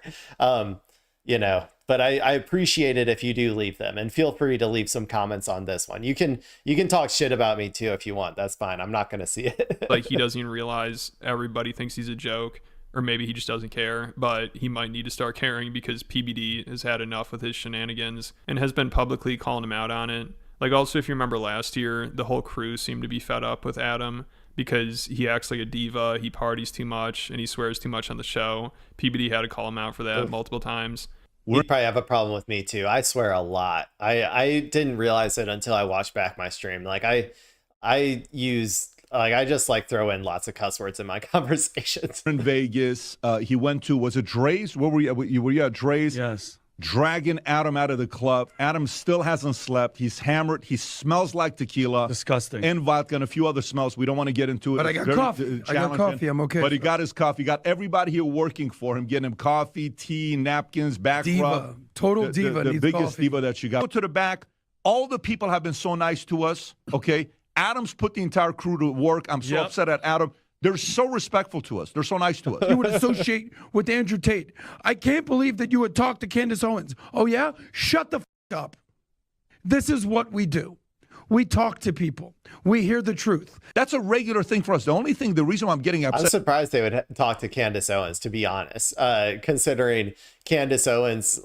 But I appreciate it if you do leave them, and feel free to leave some comments on this one. You can talk shit about me too if you want. That's fine. I'm not going to see it. like, he doesn't even realize everybody thinks he's a joke, or maybe he just doesn't care, but he might need to start caring because PBD has had enough with his shenanigans and has been publicly calling him out on it. Like, also, if you remember last year, the whole crew seemed to be fed up with Adam because he acts like a diva, he parties too much, and he swears too much on the show. PBD had to call him out for that multiple times. You probably have a problem with me too. I swear a lot. I didn't realize it until I watched back my stream. Like I just like throw in lots of cuss words in my conversations. In Vegas, he went to, was it Dre's? Where were you? Were you at Dre's? Yes. Dragging Adam out of the club. Adam still hasn't slept. He's hammered. He smells like tequila. Disgusting. And vodka and a few other smells. We don't want to get into it. But I It's got very, coffee. I got challenging. coffee. I'm okay. But he got his coffee. He got everybody here working for him, getting him coffee, tea, napkins, back Diva. rub. Total diva The needs biggest coffee. diva that you got. Go to the back. All the people have been so nice to us, okay? Adam's put the entire crew to work. I'm so upset at Adam. They're so respectful to us. They're so nice to us. You would associate with Andrew Tate. I can't believe that you would talk to Candace Owens. Oh, yeah? Shut the f up. This is what we do. We talk to people. We hear the truth. That's a regular thing for us. The reason why I'm getting upset. I'm surprised they would talk to Candace Owens, to be honest, considering Candace Owens,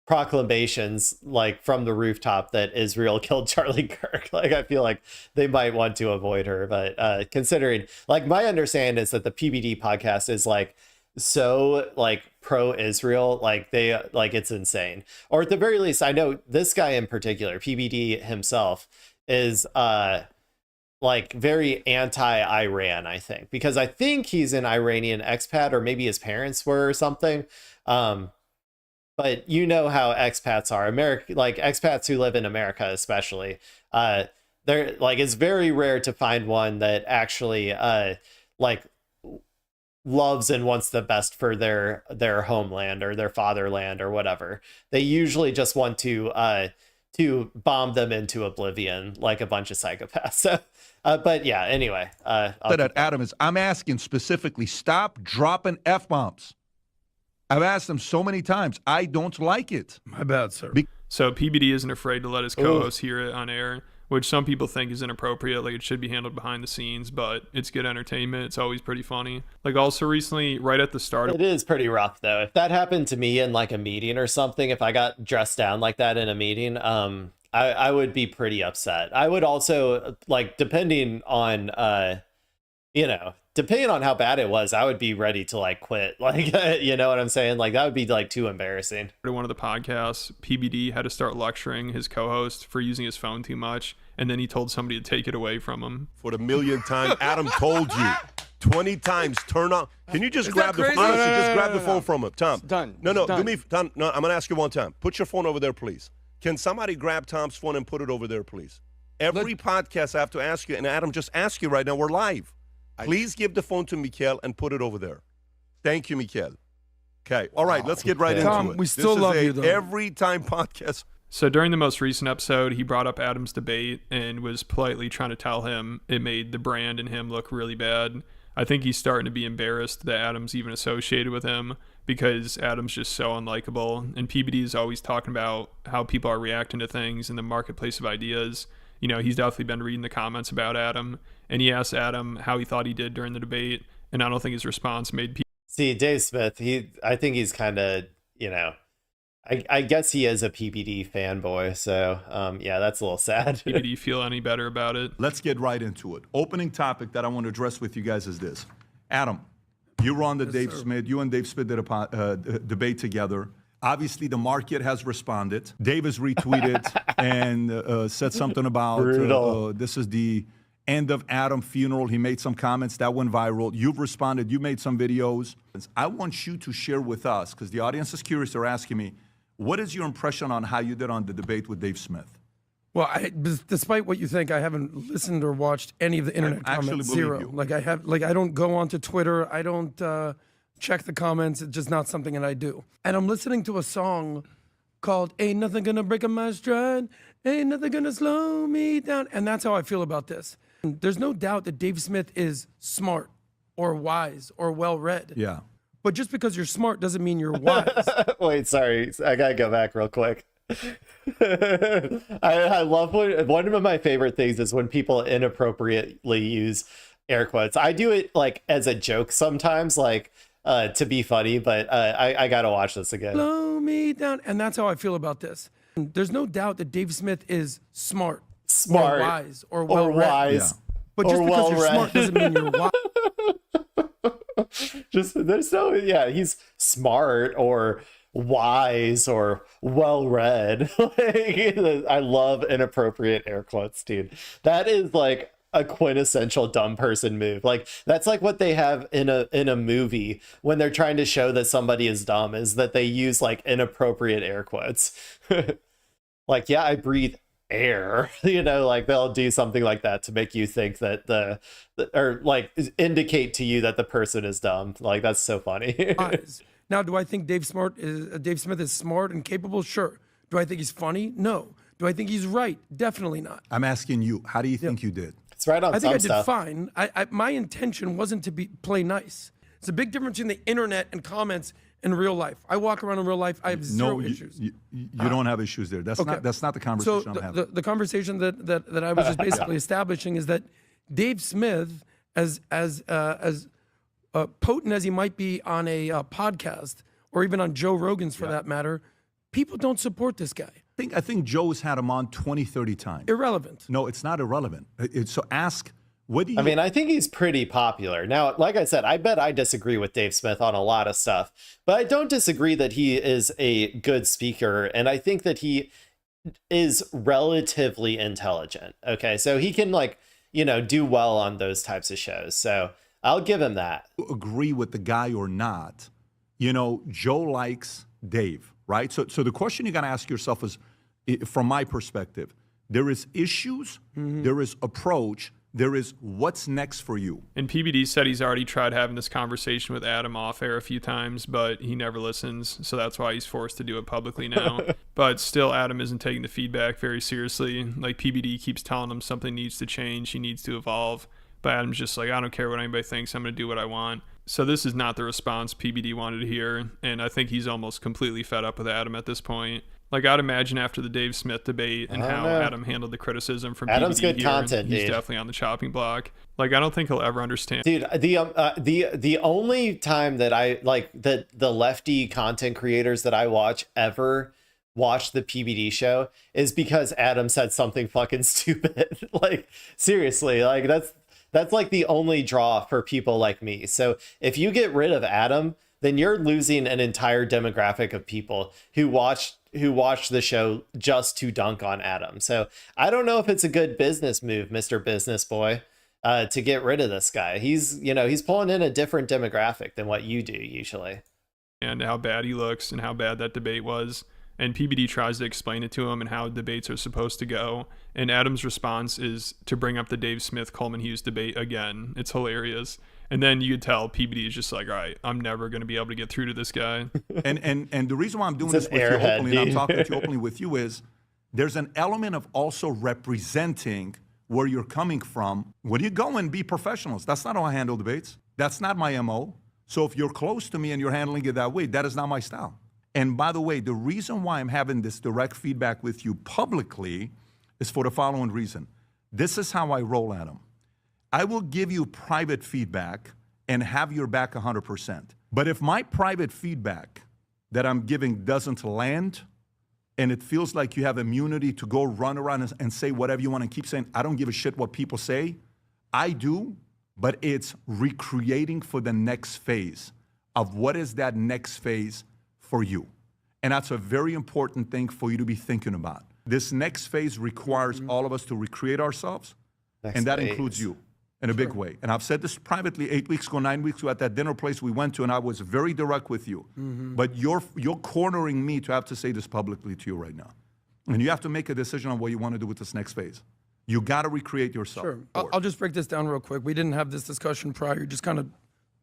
proclamations like from the rooftop that Israel killed Charlie Kirk. Like, I feel like they might want to avoid her, but considering, like, my understanding is that the PBD podcast is like so like pro-Israel, like they like it's insane. Or at the very least, I know this guy in particular, PBD himself, is like very anti-Iran, I think, because I think he's an Iranian expat, or maybe his parents were or something. But you know how expats are, like expats who live in America, especially, they're like, it's very rare to find one that actually like loves and wants the best for their homeland or their fatherland or whatever. They usually just want to bomb them into oblivion like a bunch of psychopaths. So, but yeah, anyway. That Adam is, I'm asking specifically, stop dropping F-bombs. I've asked them so many times. I don't like it. My bad, sir. So PBD isn't afraid to let his co-host hear it on air, which some people think is inappropriate. Like, it should be handled behind the scenes, but it's good entertainment. It's always pretty funny. Like, also recently, right at the start of it is pretty rough though. If that happened to me in like a meeting or something, if I got dressed down like that in a meeting, I would be pretty upset. I would also, like, depending on depending on how bad it was, I would be ready to like quit. Like, you know what I'm saying? Like, that would be like too embarrassing. One of the podcasts, PBD had to start lecturing his co-host for using his phone too much, and then he told somebody to take it away from him. For the millionth time, Adam told you 20 times, turn on. Can you just grab the phone? Honestly, just grab the phone from him. Tom. It's done. No, done. do me, Tom, no, I'm going to ask you one time. Put your phone over there, please. Can somebody grab Tom's phone and put it over there, please? Every podcast I have to ask you, and Adam, just ask you right now, we're live. Please give the phone to Mikel and put it over there. Thank you, Mikel. Okay. All right, let's get right into it. We still love you, though. Every time podcast. So during the most recent episode, he brought up Adam's debate and was politely trying to tell him it made the brand and him look really bad. I think he's starting to be embarrassed that Adam's even associated with him because Adam's just so unlikable. And PBD is always talking about how people are reacting to things in the marketplace of ideas. You know, he's definitely been reading the comments about Adam, and he asked Adam how he thought he did during the debate, and I don't think his response made people. See, Dave Smith, I think he's kind of, I guess he is a PBD fanboy, so yeah, that's a little sad. Do you feel any better about it? Let's get right into it. Opening topic that I want to address with you guys is this. Adam, you were on the Dave Smith. You and Dave Smith did a debate together. Obviously, the market has responded. Dave has retweeted and said something about this is the end of Adam funeral. He made some comments that went viral. You've responded. You made some videos. I want you to share with us, because the audience is curious. They're asking me, what is your impression on how you did on the debate with Dave Smith? Well, despite what you think, I haven't listened or watched any of the internet comments. Zero. You. I don't go onto Twitter. I don't check the comments. It's just not something that I do. And I'm listening to a song called "Ain't Nothing Gonna Break My Stride, Ain't Nothing Gonna Slow Me Down," and that's how I feel about this. There's no doubt that Dave Smith is smart or wise or well-read. Yeah. But just because you're smart doesn't mean you're wise. Wait, sorry. I gotta go back real quick. I love one of my favorite things is when people inappropriately use air quotes. I do it like as a joke sometimes, like to be funny, but I gotta watch this again. Slow me down, and that's how I feel about this. There's no doubt that Dave Smith is smart, or wise, or well-read. Yeah. But just because you're smart doesn't mean you're wise. He's smart or wise or well-read. I love inappropriate air quotes, dude. That is like a quintessential dumb person move. Like, that's like what they have in a movie when they're trying to show that somebody is dumb, is that they use like inappropriate air quotes. Like, yeah, I breathe air, like they'll do something like that to make you think that or like indicate to you that the person is dumb. Like, that's so funny. Now, do I think Dave Smith is smart and capable? Sure. Do I think he's funny? No. Do I think he's right? Definitely not. I'm asking you, how do you think you did? It's right on. I think I did fine. My intention wasn't to play nice. It's a big difference in the internet and comments in real life. I walk around in real life. I have zero issues. You don't have issues there. That's not the conversation I'm having. The conversation that I was just basically establishing is that Dave Smith, as potent as he might be on a podcast or even on Joe Rogan's for that matter, people don't support this guy. I think Joe's had him on 20, 30 times. Irrelevant. No, it's not irrelevant. So ask, what do you... I mean, I think he's pretty popular. Now, like I said, I bet I disagree with Dave Smith on a lot of stuff, but I don't disagree that he is a good speaker, and I think that he is relatively intelligent. Okay, so he can do well on those types of shows. So I'll give him that. Agree with the guy or not? Joe likes Dave, right? So the question you got to ask yourself is, from my perspective, there is issues, there is approach, there is what's next for you. And PBD said he's already tried having this conversation with Adam off air a few times, but he never listens. So that's why he's forced to do it publicly now. But still, Adam isn't taking the feedback very seriously. Like, PBD keeps telling him something needs to change, he needs to evolve. But Adam's just like, I don't care what anybody thinks, I'm going to do what I want. So this is not the response PBD wanted to hear. And I think he's almost completely fed up with Adam at this point. Like, I'd imagine after the Dave Smith debate and how Adam handled the criticism from Adam's PBD good content, he's dude. definitely on the chopping block. Like, I don't think he'll ever understand. Dude, the only time that I like that the lefty content creators that I watch ever watch the PBD show is because Adam said something fucking stupid. Like, seriously, like that's like the only draw for people like me. So if you get rid of Adam, then you're losing an entire demographic of people who watch the show just to dunk on Adam. So I don't know if it's a good business move, Mr. Business Boy, to get rid of this guy. He's pulling in a different demographic than what you do usually. And how bad he looks and how bad that debate was. And PBD tries to explain it to him and how debates are supposed to go. And Adam's response is to bring up the Dave Smith Coleman Hughes debate again. It's hilarious. And then you could tell PBD is just like, all right, I'm never going to be able to get through to this guy. And the reason why I'm doing this with you openly, and I'm talking to you openly with you, is there's an element of also representing where you're coming from. When you go and be professionals, that's not how I handle debates. That's not my MO. So if you're close to me and you're handling it that way, that is not my style. And by the way, the reason why I'm having this direct feedback with you publicly is for the following reason. This is how I roll, Adam. I will give you private feedback and have your back 100%. But if my private feedback that I'm giving doesn't land and it feels like you have immunity to go run around and say whatever you want and keep saying, I don't give a shit what people say, I do, but it's recreating for the next phase of what is that next phase for you. And that's a very important thing for you to be thinking about. This next phase requires all of us to recreate ourselves, and that includes you in a big way. And I've said this privately 8 weeks ago, 9 weeks ago at that dinner place we went to, and I was very direct with you. But you're cornering me to have to say this publicly to you right now. And you have to make a decision on what you want to do with this next phase. You got to recreate yourself. Sure. I'll just break this down real quick. We didn't have this discussion prior. You just kind of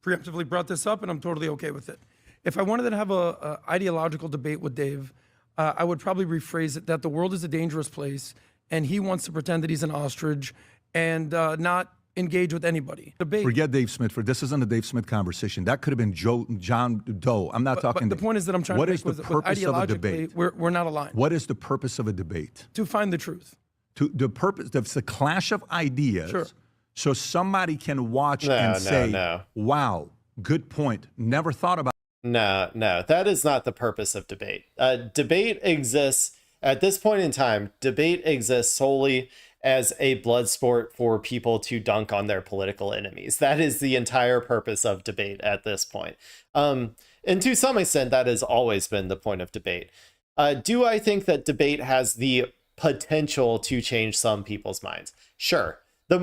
preemptively brought this up, and I'm totally okay with it. If I wanted to have a ideological debate with Dave, I would probably rephrase it that the world is a dangerous place, and he wants to pretend that he's an ostrich and not engage with anybody. Debate. Forget Dave Smith. This isn't a Dave Smith conversation. That could have been John Doe. I'm not talking. But the point is that I'm trying to make with ideologically, we're not aligned. What is the purpose of a debate? To find the truth. The purpose, it's a clash of ideas. Sure. So somebody can watch and say, wow, good point. Never thought about. No, that is not the purpose of debate. Debate exists at this point in time. Debate exists solely as a blood sport for people to dunk on their political enemies. That is the entire purpose of debate at this point. And to some extent, that has always been the point of debate. Do I think that debate has the potential to change some people's minds? Sure. But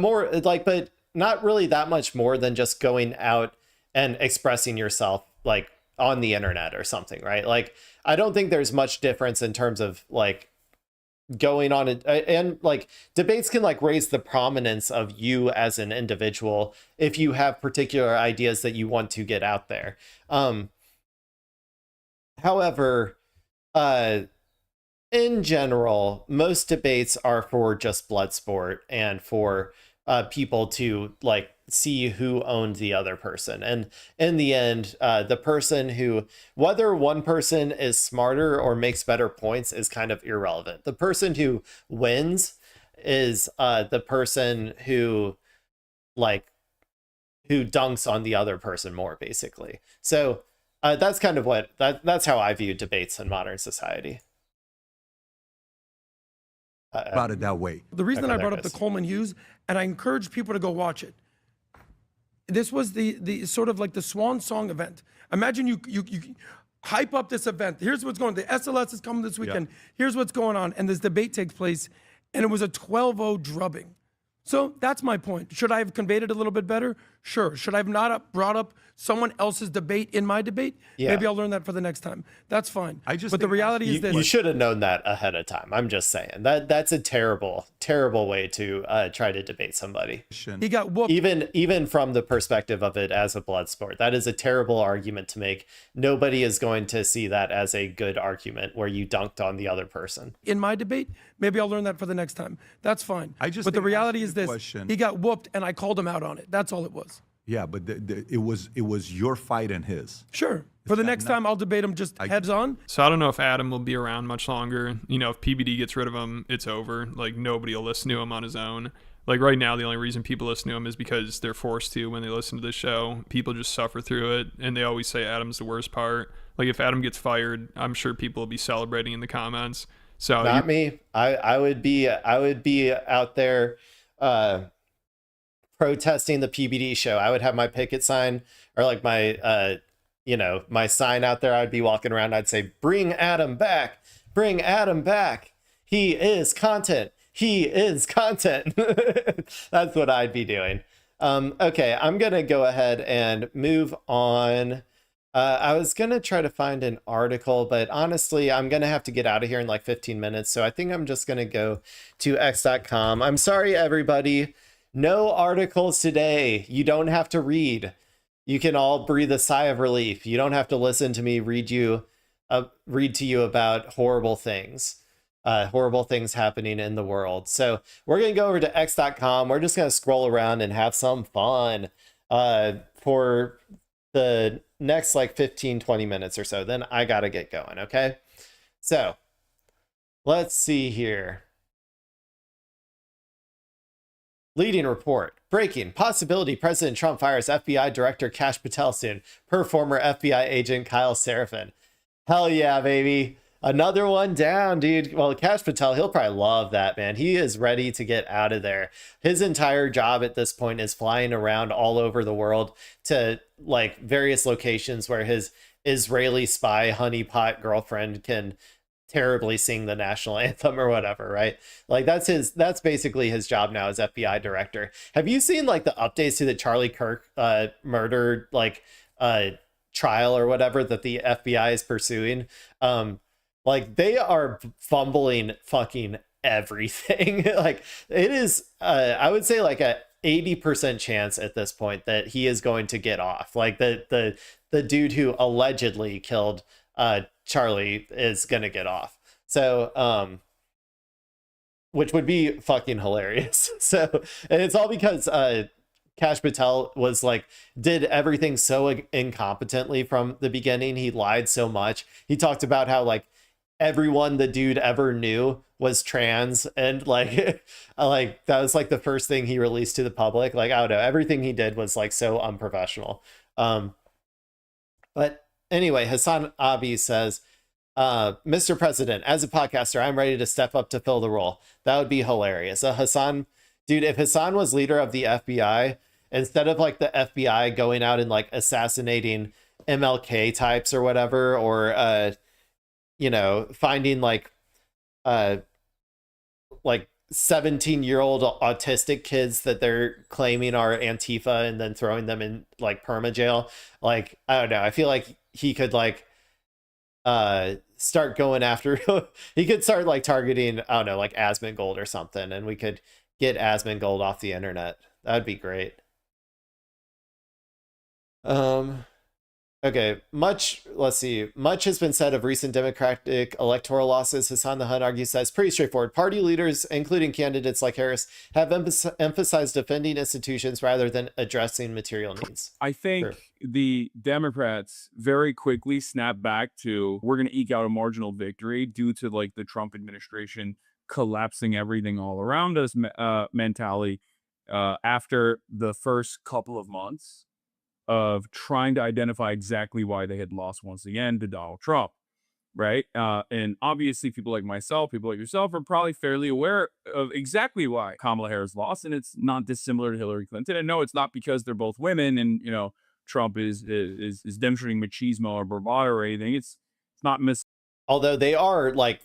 not really that much more than just going out and expressing yourself like on the internet or something, right? Like, I don't think there's much difference in terms of like going on and like debates can like raise the prominence of you as an individual if you have particular ideas that you want to get out there. However, in general, most debates are for just blood sport and for people to like see who owned the other person. And in the end, the person who, whether one person is smarter or makes better points is kind of irrelevant. The person who wins is the person who dunks on the other person more, basically. So that's kind of that's how I view debates in modern society. About it that way. The reason I brought up the Coleman Hughes, and I encourage people to go watch it. This was the sort of like the swan song event. Imagine you hype up this event. Here's what's going on. The SLS is coming this weekend. Yeah. Here's what's going on. And this debate takes place, and it was a 12-0 drubbing. So that's my point. Should I have conveyed it a little bit better? Sure. Should I have not brought up someone else's debate in my debate? Yeah. Maybe I'll learn that for the next time. That's fine. But the reality is this. You should have known that ahead of time. I'm just saying. That's a terrible, terrible way to try to debate somebody. He got whooped. Even from the perspective of it as a blood sport. That is a terrible argument to make. Nobody is going to see that as a good argument where you dunked on the other person. In my debate, maybe I'll learn that for the next time. That's fine. But the reality is this. He got whooped and I called him out on it. That's all it was. Yeah, but it was your fight and his. Sure. For the next time, I'll debate him just heads on. So I don't know if Adam will be around much longer. You know, if PBD gets rid of him, it's over. Like, nobody will listen to him on his own. Like, right now, the only reason people listen to him is because they're forced to when they listen to the show. People just suffer through it, and they always say Adam's the worst part. Like, if Adam gets fired, I'm sure people will be celebrating in the comments. So not me. I would be out there protesting the PBD show. I would have my picket sign, or like my my sign out there. I'd be walking around. I'd say, "Bring Adam back! Bring Adam back! He is content. He is content." That's what I'd be doing. Okay, I'm gonna go ahead and move on. I was gonna try to find an article, but honestly, I'm gonna have to get out of here in like 15 minutes. So I think I'm just gonna go to x.com. I'm sorry, everybody. No articles today. You don't have to read. You can all breathe a sigh of relief. You don't have to listen to me read to you about horrible things happening in the world. So we're going to go over to x.com. We're just going to scroll around and have some fun for the next like 15-20 minutes or so. Then I got to get going. Okay. So let's see here. Leading report. Breaking. Possibility President Trump fires FBI Director Kash Patel soon, per former FBI agent Kyle Seraphin. Hell yeah, baby. Another one down, dude. Well, Kash Patel, he'll probably love that, man. He is ready to get out of there. His entire job at this point is flying around all over the world to like various locations where his Israeli spy honeypot girlfriend can terribly sing the national anthem or whatever, right? Like that's basically his job now as FBI director. Have you seen like the updates to the Charlie Kirk murder like trial or whatever that the FBI is pursuing? Like they are fumbling fucking everything. Like it is I would say like a 80% chance at this point that he is going to get off. Like the dude who allegedly killed Charlie is gonna get off. So which would be fucking hilarious. So, and it's all because Kash Patel was like did everything so incompetently from the beginning. He lied so much. He talked about how like everyone the dude ever knew was trans, and like like that was like the first thing he released to the public. Like I don't know, everything he did was like so unprofessional. But anyway, Hassan Abi says, Mr. President, as a podcaster, I'm ready to step up to fill the role. That would be hilarious. Hassan, dude, if Hassan was leader of the FBI, instead of like the FBI going out and like assassinating MLK types or whatever, or finding like 17-year-old autistic kids that they're claiming are Antifa and then throwing them in like perma jail. Like, I don't know. I feel like he could like start going after he could start like targeting, I don't know, like Asmongold or something, and we could get Asmongold off the internet. That'd be great. Okay, much has been said of recent Democratic electoral losses. Hassan the Hun argues that it's pretty straightforward. Party leaders, including candidates like Harris, have emphasized defending institutions rather than addressing material needs. I think the Democrats very quickly snapped back to, we're going to eke out a marginal victory due to like the Trump administration collapsing everything all around us mentality after the first couple of months of trying to identify exactly why they had lost once again to Donald Trump, right? And obviously people like myself, people like yourself are probably fairly aware of exactly why Kamala Harris lost, and it's not dissimilar to Hillary Clinton. And no, it's not because they're both women and, Trump is demonstrating machismo or bravado or anything. It's not although they are like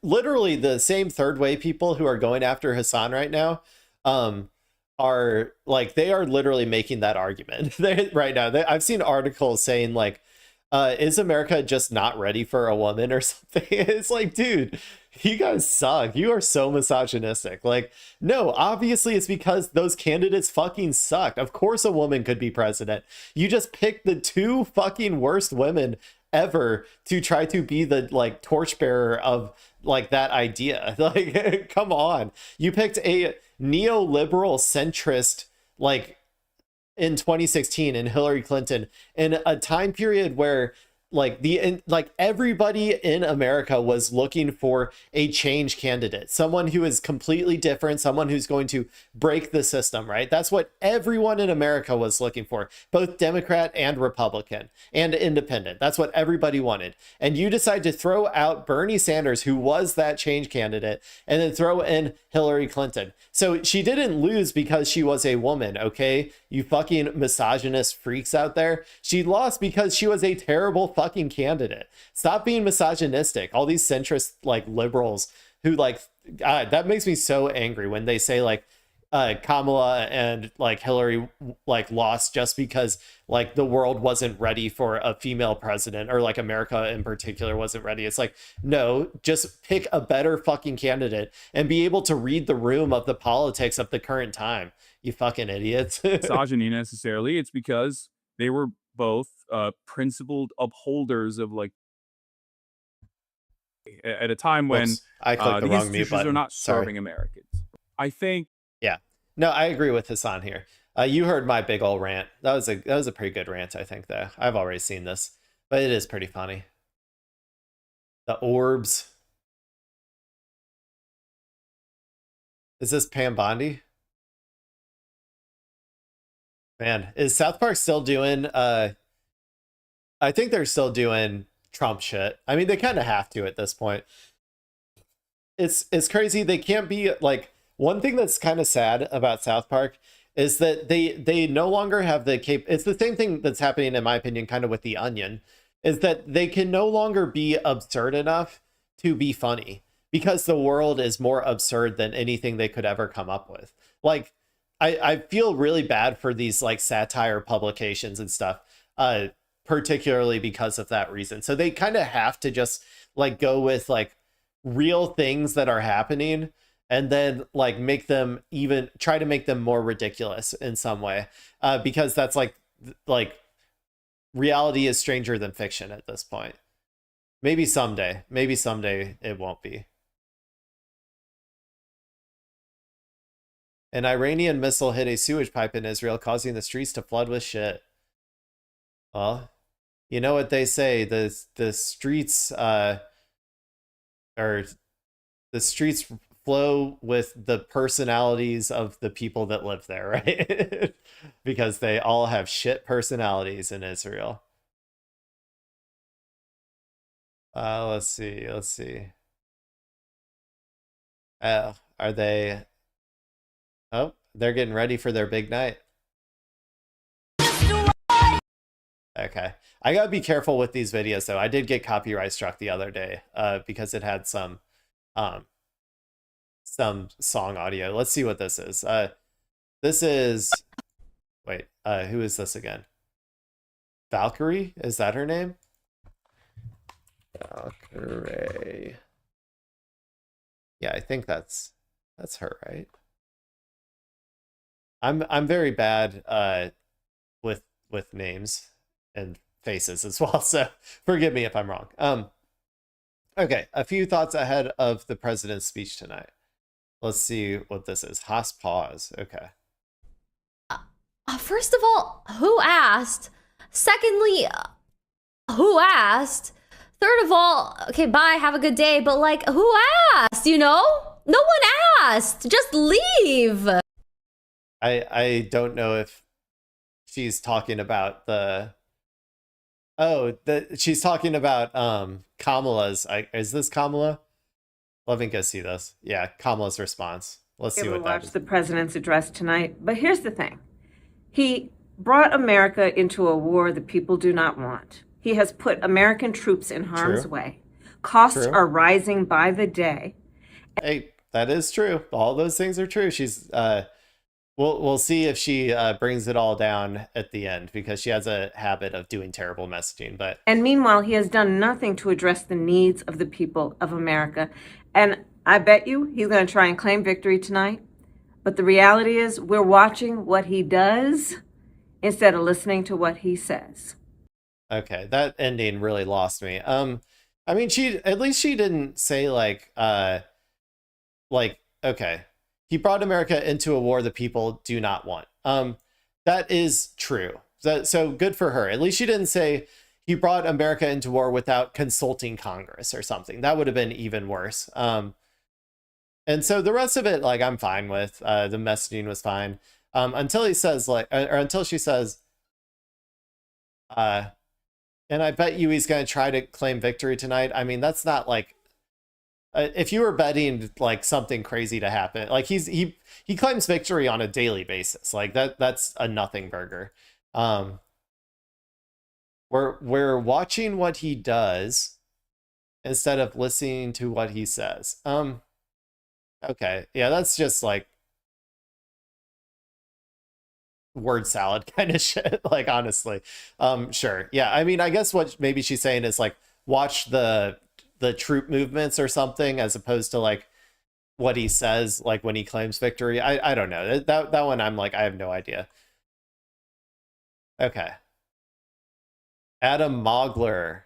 literally the same third way people who are going after Hassan right now, are like, they are literally making that argument right now. I've seen articles saying like, is America just not ready for a woman or something? It's like, dude, you guys suck. You are so misogynistic. Like, no, obviously it's because those candidates fucking sucked. Of course a woman could be president. You just picked the two fucking worst women ever to try to be the like torchbearer of like that idea. Like, come on. You picked a neoliberal centrist like in 2016 and Hillary Clinton in a time period where like everybody in America was looking for a change candidate, someone who is completely different, someone who's going to break the system, right? That's what everyone in America was looking for, both Democrat and Republican and independent. That's what everybody wanted. And you decide to throw out Bernie Sanders, who was that change candidate, and then throw in Hillary Clinton. So she didn't lose because she was a woman, okay? You fucking misogynist freaks out there. She lost because she was a terrible fucking candidate. Stop being misogynistic. All these centrist like liberals who like that makes me so angry when they say like Kamala and like Hillary like lost just because like the world wasn't ready for a female president, or like America in particular wasn't ready. It's like, no, just pick a better fucking candidate and be able to read the room of the politics of the current time. You fucking idiots. Misogyny necessarily. It's because they were both principled upholders of like at a time when I clicked the the wrong mute institutions button. are not Sorry. serving Americans. I think. Yeah. No, I agree with Hassan here. You heard my big old rant. That was a pretty good rant, I think, though. I've already seen this, but it is pretty funny. The orbs. Is this Pam Bondi? Man, is South Park still doing I think they're still doing Trump shit. I mean, they kind of have to at this point. It's crazy. They can't be like, one thing that's kind of sad about South Park is that they no longer have the it's the same thing that's happening in my opinion kind of with The Onion, is that they can no longer be absurd enough to be funny because the world is more absurd than anything they could ever come up with. Like I feel really bad for these like satire publications and stuff, particularly because of that reason. So they kind of have to just like go with like real things that are happening and then like make them even try to make them more ridiculous in some way, because that's like reality is stranger than fiction at this point. Maybe someday it won't be. An Iranian missile hit a sewage pipe in Israel, causing the streets to flood with shit. Well, you know what they say, the streets flow with the personalities of the people that live there, right? Because they all have shit personalities in Israel. Let's see. Are they... Oh, they're getting ready for their big night. Okay. I gotta be careful with these videos, though. I did get copyright struck the other day because it had some song audio. Let's see what this is. This is... Wait, who is this again? Valkyrie? Is that her name? Valkyrie. Yeah, I think that's her, right? I'm very bad with names and faces as well, so forgive me if I'm wrong. Okay, a few thoughts ahead of the president's speech tonight. Let's see what this is. Haas pause. Okay. First of all, who asked? Secondly, who asked? Third of all, okay, bye, have a good day, but like, who asked, you know? No one asked. Just leave. I don't know if she's talking about she's talking about Kamala's. Is this Kamala? Let me go see this. Yeah, Kamala's response. Let's see what that is. Watch the president's address tonight. But here's the thing. He brought America into a war the people do not want. He has put American troops in harm's way. Costs are rising by the day. Hey, that is true. All those things are true. She's we'll see if she brings it all down at the end, because she has a habit of doing terrible messaging. But and meanwhile, he has done nothing to address the needs of the people of America. And I bet you he's going to try and claim victory tonight. But the reality is we're watching what he does instead of listening to what he says. Okay, that ending really lost me. I mean, at least she didn't say like, okay, he brought America into a war the people do not want. That is true. So good for her. At least she didn't say he brought America into war without consulting Congress or something. That would have been even worse. And so the rest of it, like, I'm fine with. The messaging was fine. Until he says, like, or until she says, and I bet you he's going to try to claim victory tonight. I mean, that's not like, if you were betting like something crazy to happen, like he claims victory on a daily basis. Like that's a nothing burger. We're watching what he does instead of listening to what he says. Okay. Yeah, that's just like word salad kind of shit. Like, honestly. Sure. Yeah. I mean, I guess what maybe she's saying is like, watch the troop movements or something, as opposed to like what he says, like when he claims victory. I don't know. That one, I'm like, I have no idea. Okay. Adam Mogler.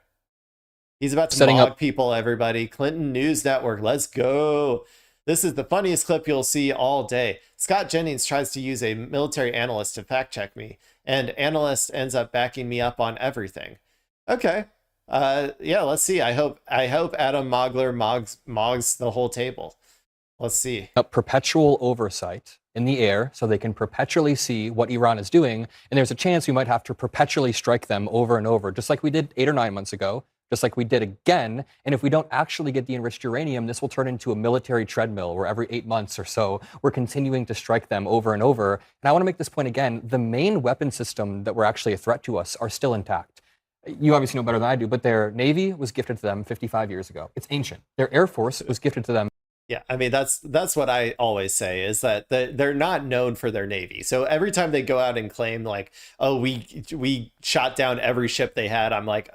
He's about to Setting mog up people, everybody. Clinton News Network. Let's go. This is the funniest clip you'll see all day. Scott Jennings tries to use a military analyst to fact check me, and analyst ends up backing me up on everything. Okay. Yeah, let's see. I hope Adam Mogler mogs the whole table. Let's see. Perpetual oversight in the air so they can perpetually see what Iran is doing. And there's a chance we might have to perpetually strike them over and over, just like we did 8 or 9 months ago, just like we did again. And if we don't actually get the enriched uranium, this will turn into a military treadmill where every 8 months or so, we're continuing to strike them over and over. And I want to make this point again. The main weapon system that were actually a threat to us are still intact. You obviously know better than I do, but their Navy was gifted to them 55 years ago. It's ancient. Their Air Force was gifted to them. Yeah, I mean, that's what I always say, is that they're not known for their Navy. So every time they go out and claim like, oh, we shot down every ship they had, I'm like,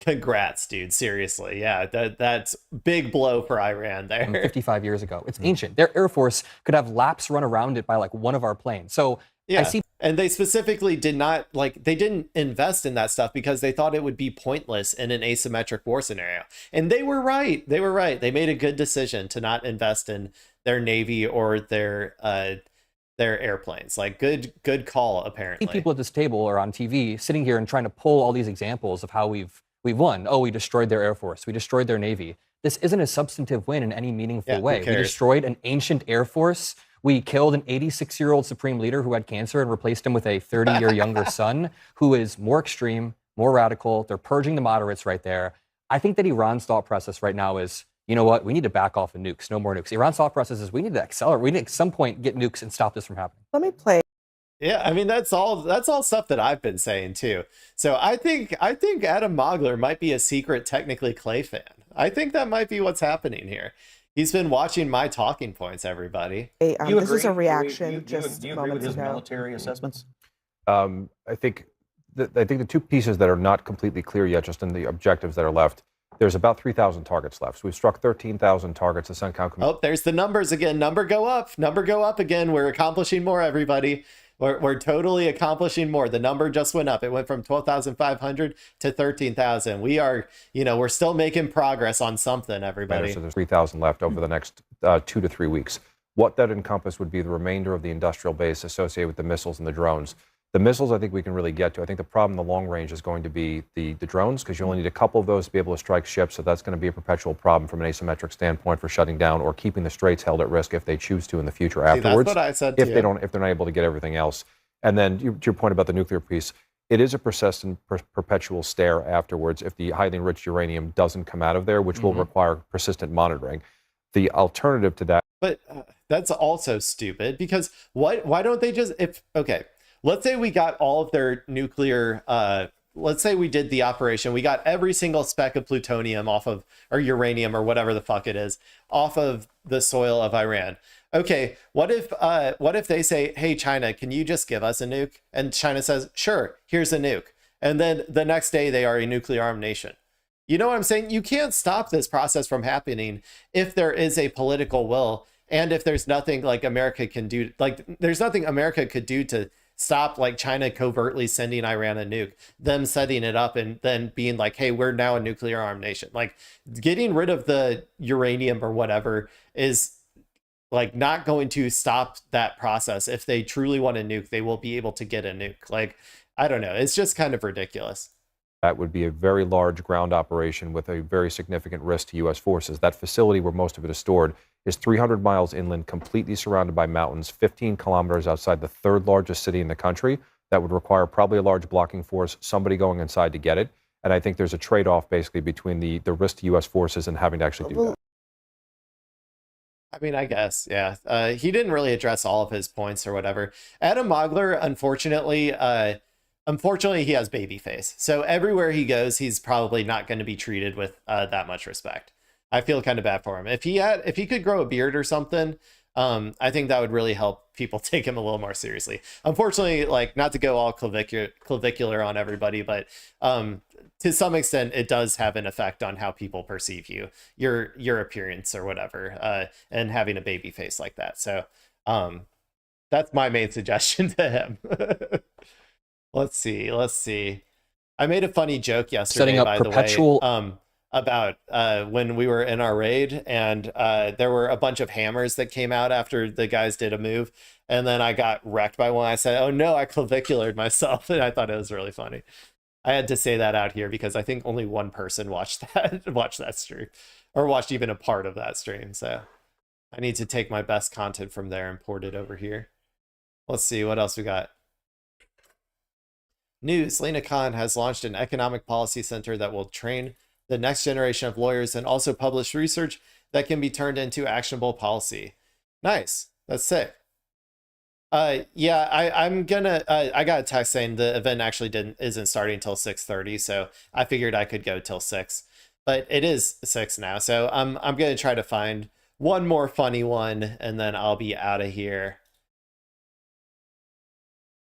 congrats, dude. Seriously. Yeah, that's big blow for Iran there. 55 years ago. It's ancient. Their Air Force could have laps run around it by like one of our planes. So yeah. I see. And they specifically they didn't invest in that stuff because they thought it would be pointless in an asymmetric war scenario. And they were right. They made a good decision to not invest in their Navy or their airplanes. Like, good call, apparently. People at this table or on TV sitting here and trying to pull all these examples of how we've won. Oh, we destroyed their Air Force. We destroyed their Navy. This isn't a substantive win in any meaningful way. We destroyed an ancient Air Force. We killed an 86-year-old supreme leader who had cancer and replaced him with a 30-year younger son who is more extreme, more radical. They're purging the moderates right there. I think that Iran's thought process right now is, you know what, we need to back off of nukes, no more nukes. Iran's thought process is we need to accelerate. We need to at some point get nukes and stop this from happening. Let me play. Yeah, I mean, that's all stuff that I've been saying too. So I think Adam Mogler might be a secret technically Clay fan. I think that might be what's happening here. He's been watching my talking points, everybody. Hey, this is a reaction Do you agree with his ago. military assessments? I think the two pieces that are not completely clear yet, just in the objectives that are left, there's about 3,000 targets left. So we've struck 13,000 targets. The CENTCOM. Oh, there's the numbers again. Number go up again. We're accomplishing more, everybody. We're totally accomplishing more. The number just went up. It went from 12,500 to 13,000. We are, we're still making progress on something, everybody. So there's 3,000 left over the next 2 to 3 weeks. What that encompassed would be the remainder of the industrial base associated with the missiles and the drones. The missiles, I think we can really get to. I think the problem in the long range is going to be the drones, because you only need a couple of those to be able to strike ships. So that's going to be a perpetual problem from an asymmetric standpoint for shutting down or keeping the straits held at risk if they choose to in the future afterwards. That's what I said if too. if they're not able to get everything else. And then to your point about the nuclear piece, it is a persistent, perpetual stare afterwards if the highly enriched uranium doesn't come out of there, which will require persistent monitoring. The alternative to that. But that's also stupid, because why don't they just, let's say we got all of their nuclear, let's say we did the operation, we got every single speck of plutonium off of, or uranium or whatever the fuck it is, off of the soil of Iran. Okay, what if they say, hey, China, can you just give us a nuke? And China says, sure, here's a nuke. And then the next day they are a nuclear armed nation. You know what I'm saying? You can't stop this process from happening if there is a political will, and if there's nothing like America can do, like there's nothing America could do to stop like China covertly sending Iran a nuke, them setting it up and then being like, hey, we're now a nuclear armed nation. Like, getting rid of the uranium or whatever is like not going to stop that process. If they truly want a nuke, they will be able to get a nuke. Like, I don't know. It's just kind of ridiculous. That would be a very large ground operation with a very significant risk to U.S. forces. That facility where most of it is stored is 300 miles inland, completely surrounded by mountains, 15 kilometers outside the third largest city in the country. That would require probably a large blocking force, somebody going inside to get it. And I think there's a trade-off basically between the risk to U.S. forces and having to actually do that. I mean, I guess, yeah. He didn't really address all of his points or whatever. Adam Mogler, unfortunately, he has baby face. So everywhere he goes, he's probably not going to be treated with that much respect. I feel kind of bad for him. If he could grow a beard or something, I think that would really help people take him a little more seriously. Unfortunately, like, not to go all clavicular on everybody, but to some extent, it does have an effect on how people perceive you, your appearance or whatever, and having a baby face like that. So that's my main suggestion to him. Let's see. I made a funny joke yesterday, by the way, about when we were in our raid, and there were a bunch of hammers that came out after the guys did a move, and then I got wrecked by one. I said, "Oh no, I claviculared myself," and I thought it was really funny. I had to say that out here because I think only one person watched that stream, or watched even a part of that stream. So I need to take my best content from there and port it over here. Let's see what else we got. News: Lena Khan has launched an economic policy center that will train the next generation of lawyers and also publish research that can be turned into actionable policy. Nice. That's sick. Yeah, I'm gonna, I got a text saying the event actually isn't starting until 6:30, so I figured I could go till 6, but it is 6 now. So I'm gonna try to find one more funny one and then I'll be out of here.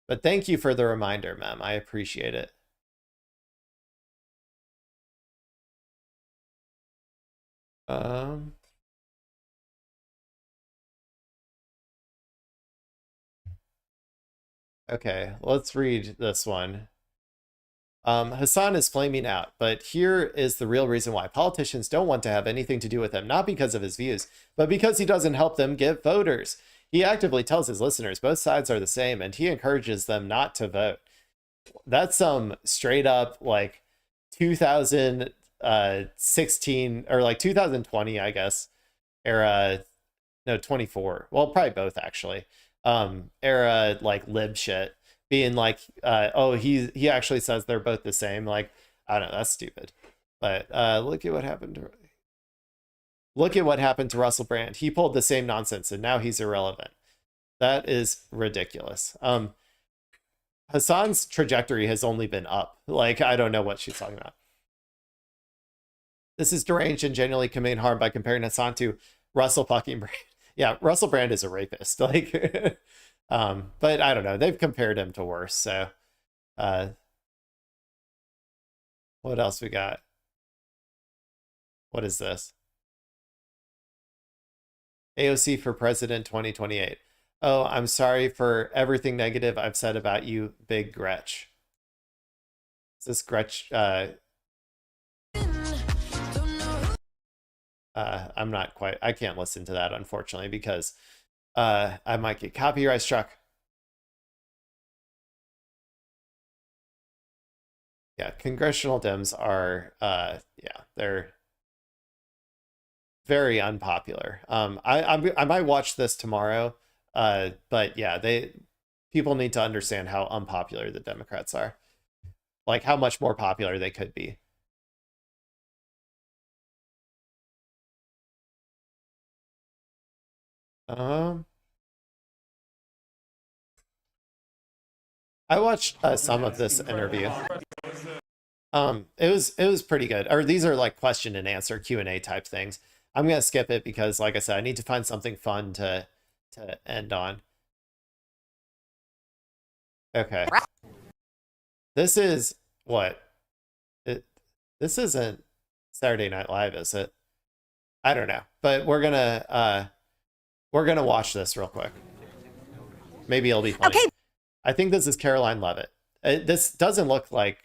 But thank you for the reminder, ma'am. I appreciate it. Okay, let's read this one. Hassan is flaming out, but here is the real reason why. Politicians don't want to have anything to do with him, not because of his views, but because he doesn't help them get voters. He actively tells his listeners both sides are the same, and he encourages them not to vote. That's some straight up, like, 2016 or like 2020, I guess, era. No, 24. Well, probably both actually. Era, like, lib shit, being like, oh, he actually says they're both the same. Like, I don't know, that's stupid. But look at what happened to Russell Brand. He pulled the same nonsense and now he's irrelevant. That is ridiculous. Hassan's trajectory has only been up. Like, I don't know what she's talking about. This is deranged and genuinely committing harm by comparing Hassan to Russell fucking Brand. Yeah, Russell Brand is a rapist. Like, but I don't know. They've compared him to worse. So, what else we got? What is this? AOC for President 2028. Oh, I'm sorry for everything negative I've said about you, Big Gretch. Is this Gretch? I'm not quite, I can't listen to that, unfortunately, because I might get copyright struck. Yeah, congressional Dems are, yeah, they're very unpopular. I might watch this tomorrow, but yeah, people need to understand how unpopular the Democrats are, like how much more popular they could be. I watched some of this interview. It was pretty good. Or these are like question and answer Q&A type things. I'm gonna skip it because, like I said, I need to find something fun to end on. Okay. This is what? This isn't Saturday Night Live, is it? I don't know, but we're gonna watch this real quick. Maybe it'll be funny. Okay. I think this is Caroline Levitt. This doesn't look like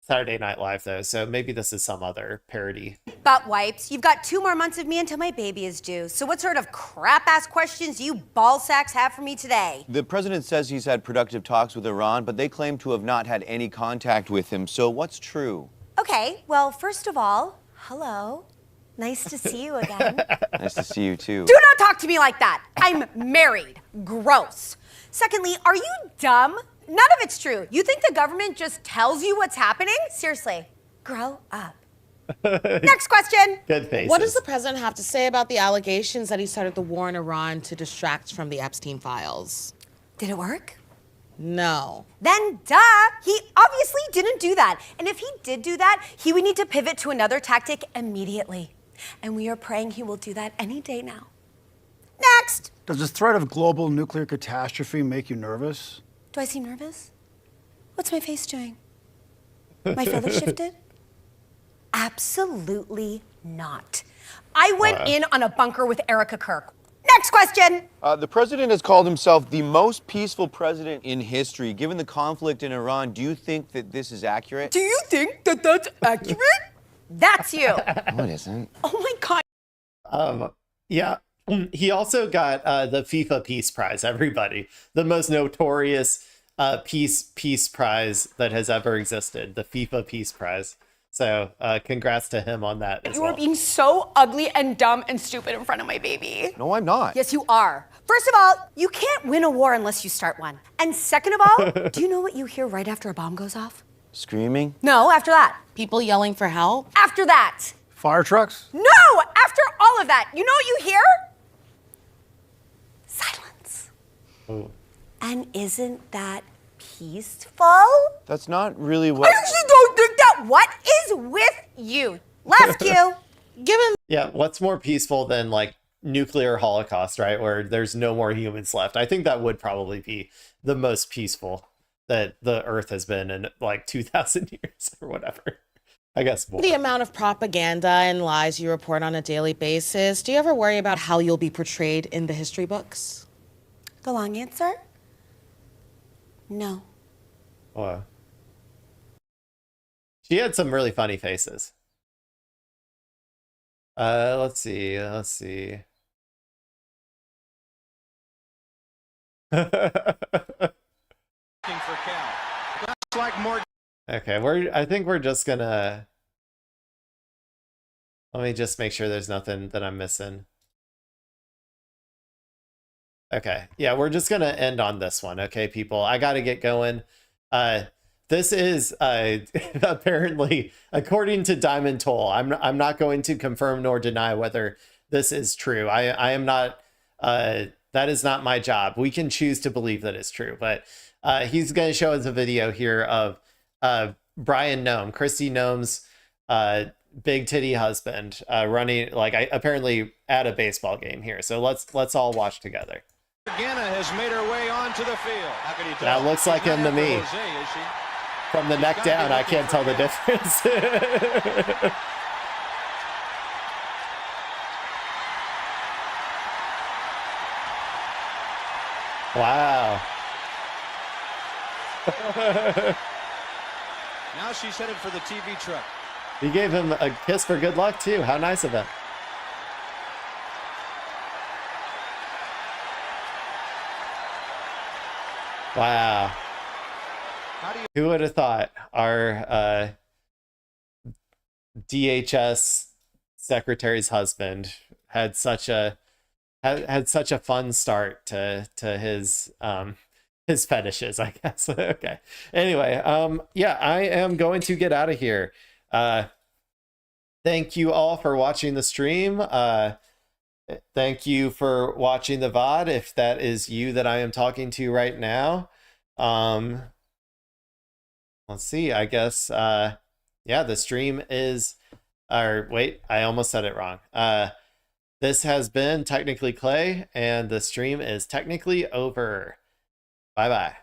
Saturday Night Live, though, so maybe this is some other parody. Butt wipes. You've got 2 more months of me until my baby is due. So what sort of crap-ass questions do you ball sacks have for me today? The president says he's had productive talks with Iran, but they claim to have not had any contact with him. So what's true? Okay, well, first of all, hello. Nice to see you again. Nice to see you, too. Do not talk to me like that. I'm married. Gross. Secondly, are you dumb? None of it's true. You think the government just tells you what's happening? Seriously, grow up. Next question. Good faces. What does the president have to say about the allegations that he started the war in Iran to distract from the Epstein files? Did it work? No. Then duh, he obviously didn't do that. And if he did do that, he would need to pivot to another tactic immediately. And we are praying he will do that any day now. Next. Does the threat of global nuclear catastrophe make you nervous? Do I seem nervous? What's my face doing? My feathers shifted? Absolutely not. I went in on a bunker with Erica Kirk. Next question. The president has called himself the most peaceful president in history. Given the conflict in Iran, do you think that this is accurate? Do you think that that's accurate? That's you. No, it isn't. Oh my God. Yeah. He also got the FIFA Peace Prize, everybody. The most notorious peace prize that has ever existed, the FIFA Peace Prize. So congrats to him on that as You well. are being so ugly and dumb and stupid in front of my baby. No, I'm not. Yes, you are. First of all, you can't win a war unless you start one. And second of all, do you know what you hear right after a bomb goes off? Screaming? No, after that. People yelling for help? After that. Fire trucks? No, after all of that. You know what you hear? Silence. Ooh. And isn't that peaceful? That's not really what... I actually don't think that. What is with you? Last cue. Give him... Yeah, what's more peaceful than like nuclear holocaust, right? Where there's no more humans left. I think that would probably be the most peaceful that the Earth has been in like 2,000 years or whatever. I guess more. The amount of propaganda and lies you report on a daily basis, do you ever worry about how you'll be portrayed in the history books? The long answer? No. Wow. She had some really funny faces. Let's see. Okay, I think we're just gonna... Let me just make sure there's nothing that I'm missing. Okay, yeah, we're just gonna end on this one, okay, people? I gotta get going. This is apparently, according to Diamond Toll, I'm not going to confirm nor deny whether this is true. I am not, that is not my job. We can choose to believe that it's true, but he's gonna show us a video here of Brian Noem, Kristi Noem's big titty husband, running apparently at a baseball game here. So let's all watch together. Gana has made her way onto the field. How can you tell? That looks like him to me. Jose, is she? From the neck down, I can't tell the difference. Wow. Now she's headed for the TV truck. He gave him a kiss for good luck, too. How nice of him. Wow. Who would have thought our DHS secretary's husband had such a fun start to his fetishes, I guess. Okay. Anyway, yeah, I am going to get out of here. Thank you all for watching the stream. Thank you for watching the VOD, if that is you that I am talking to right now. Let's see, I guess, yeah, the stream is, or wait, I almost said it wrong. This has been Technically Clay, and the stream is technically over. Bye-bye.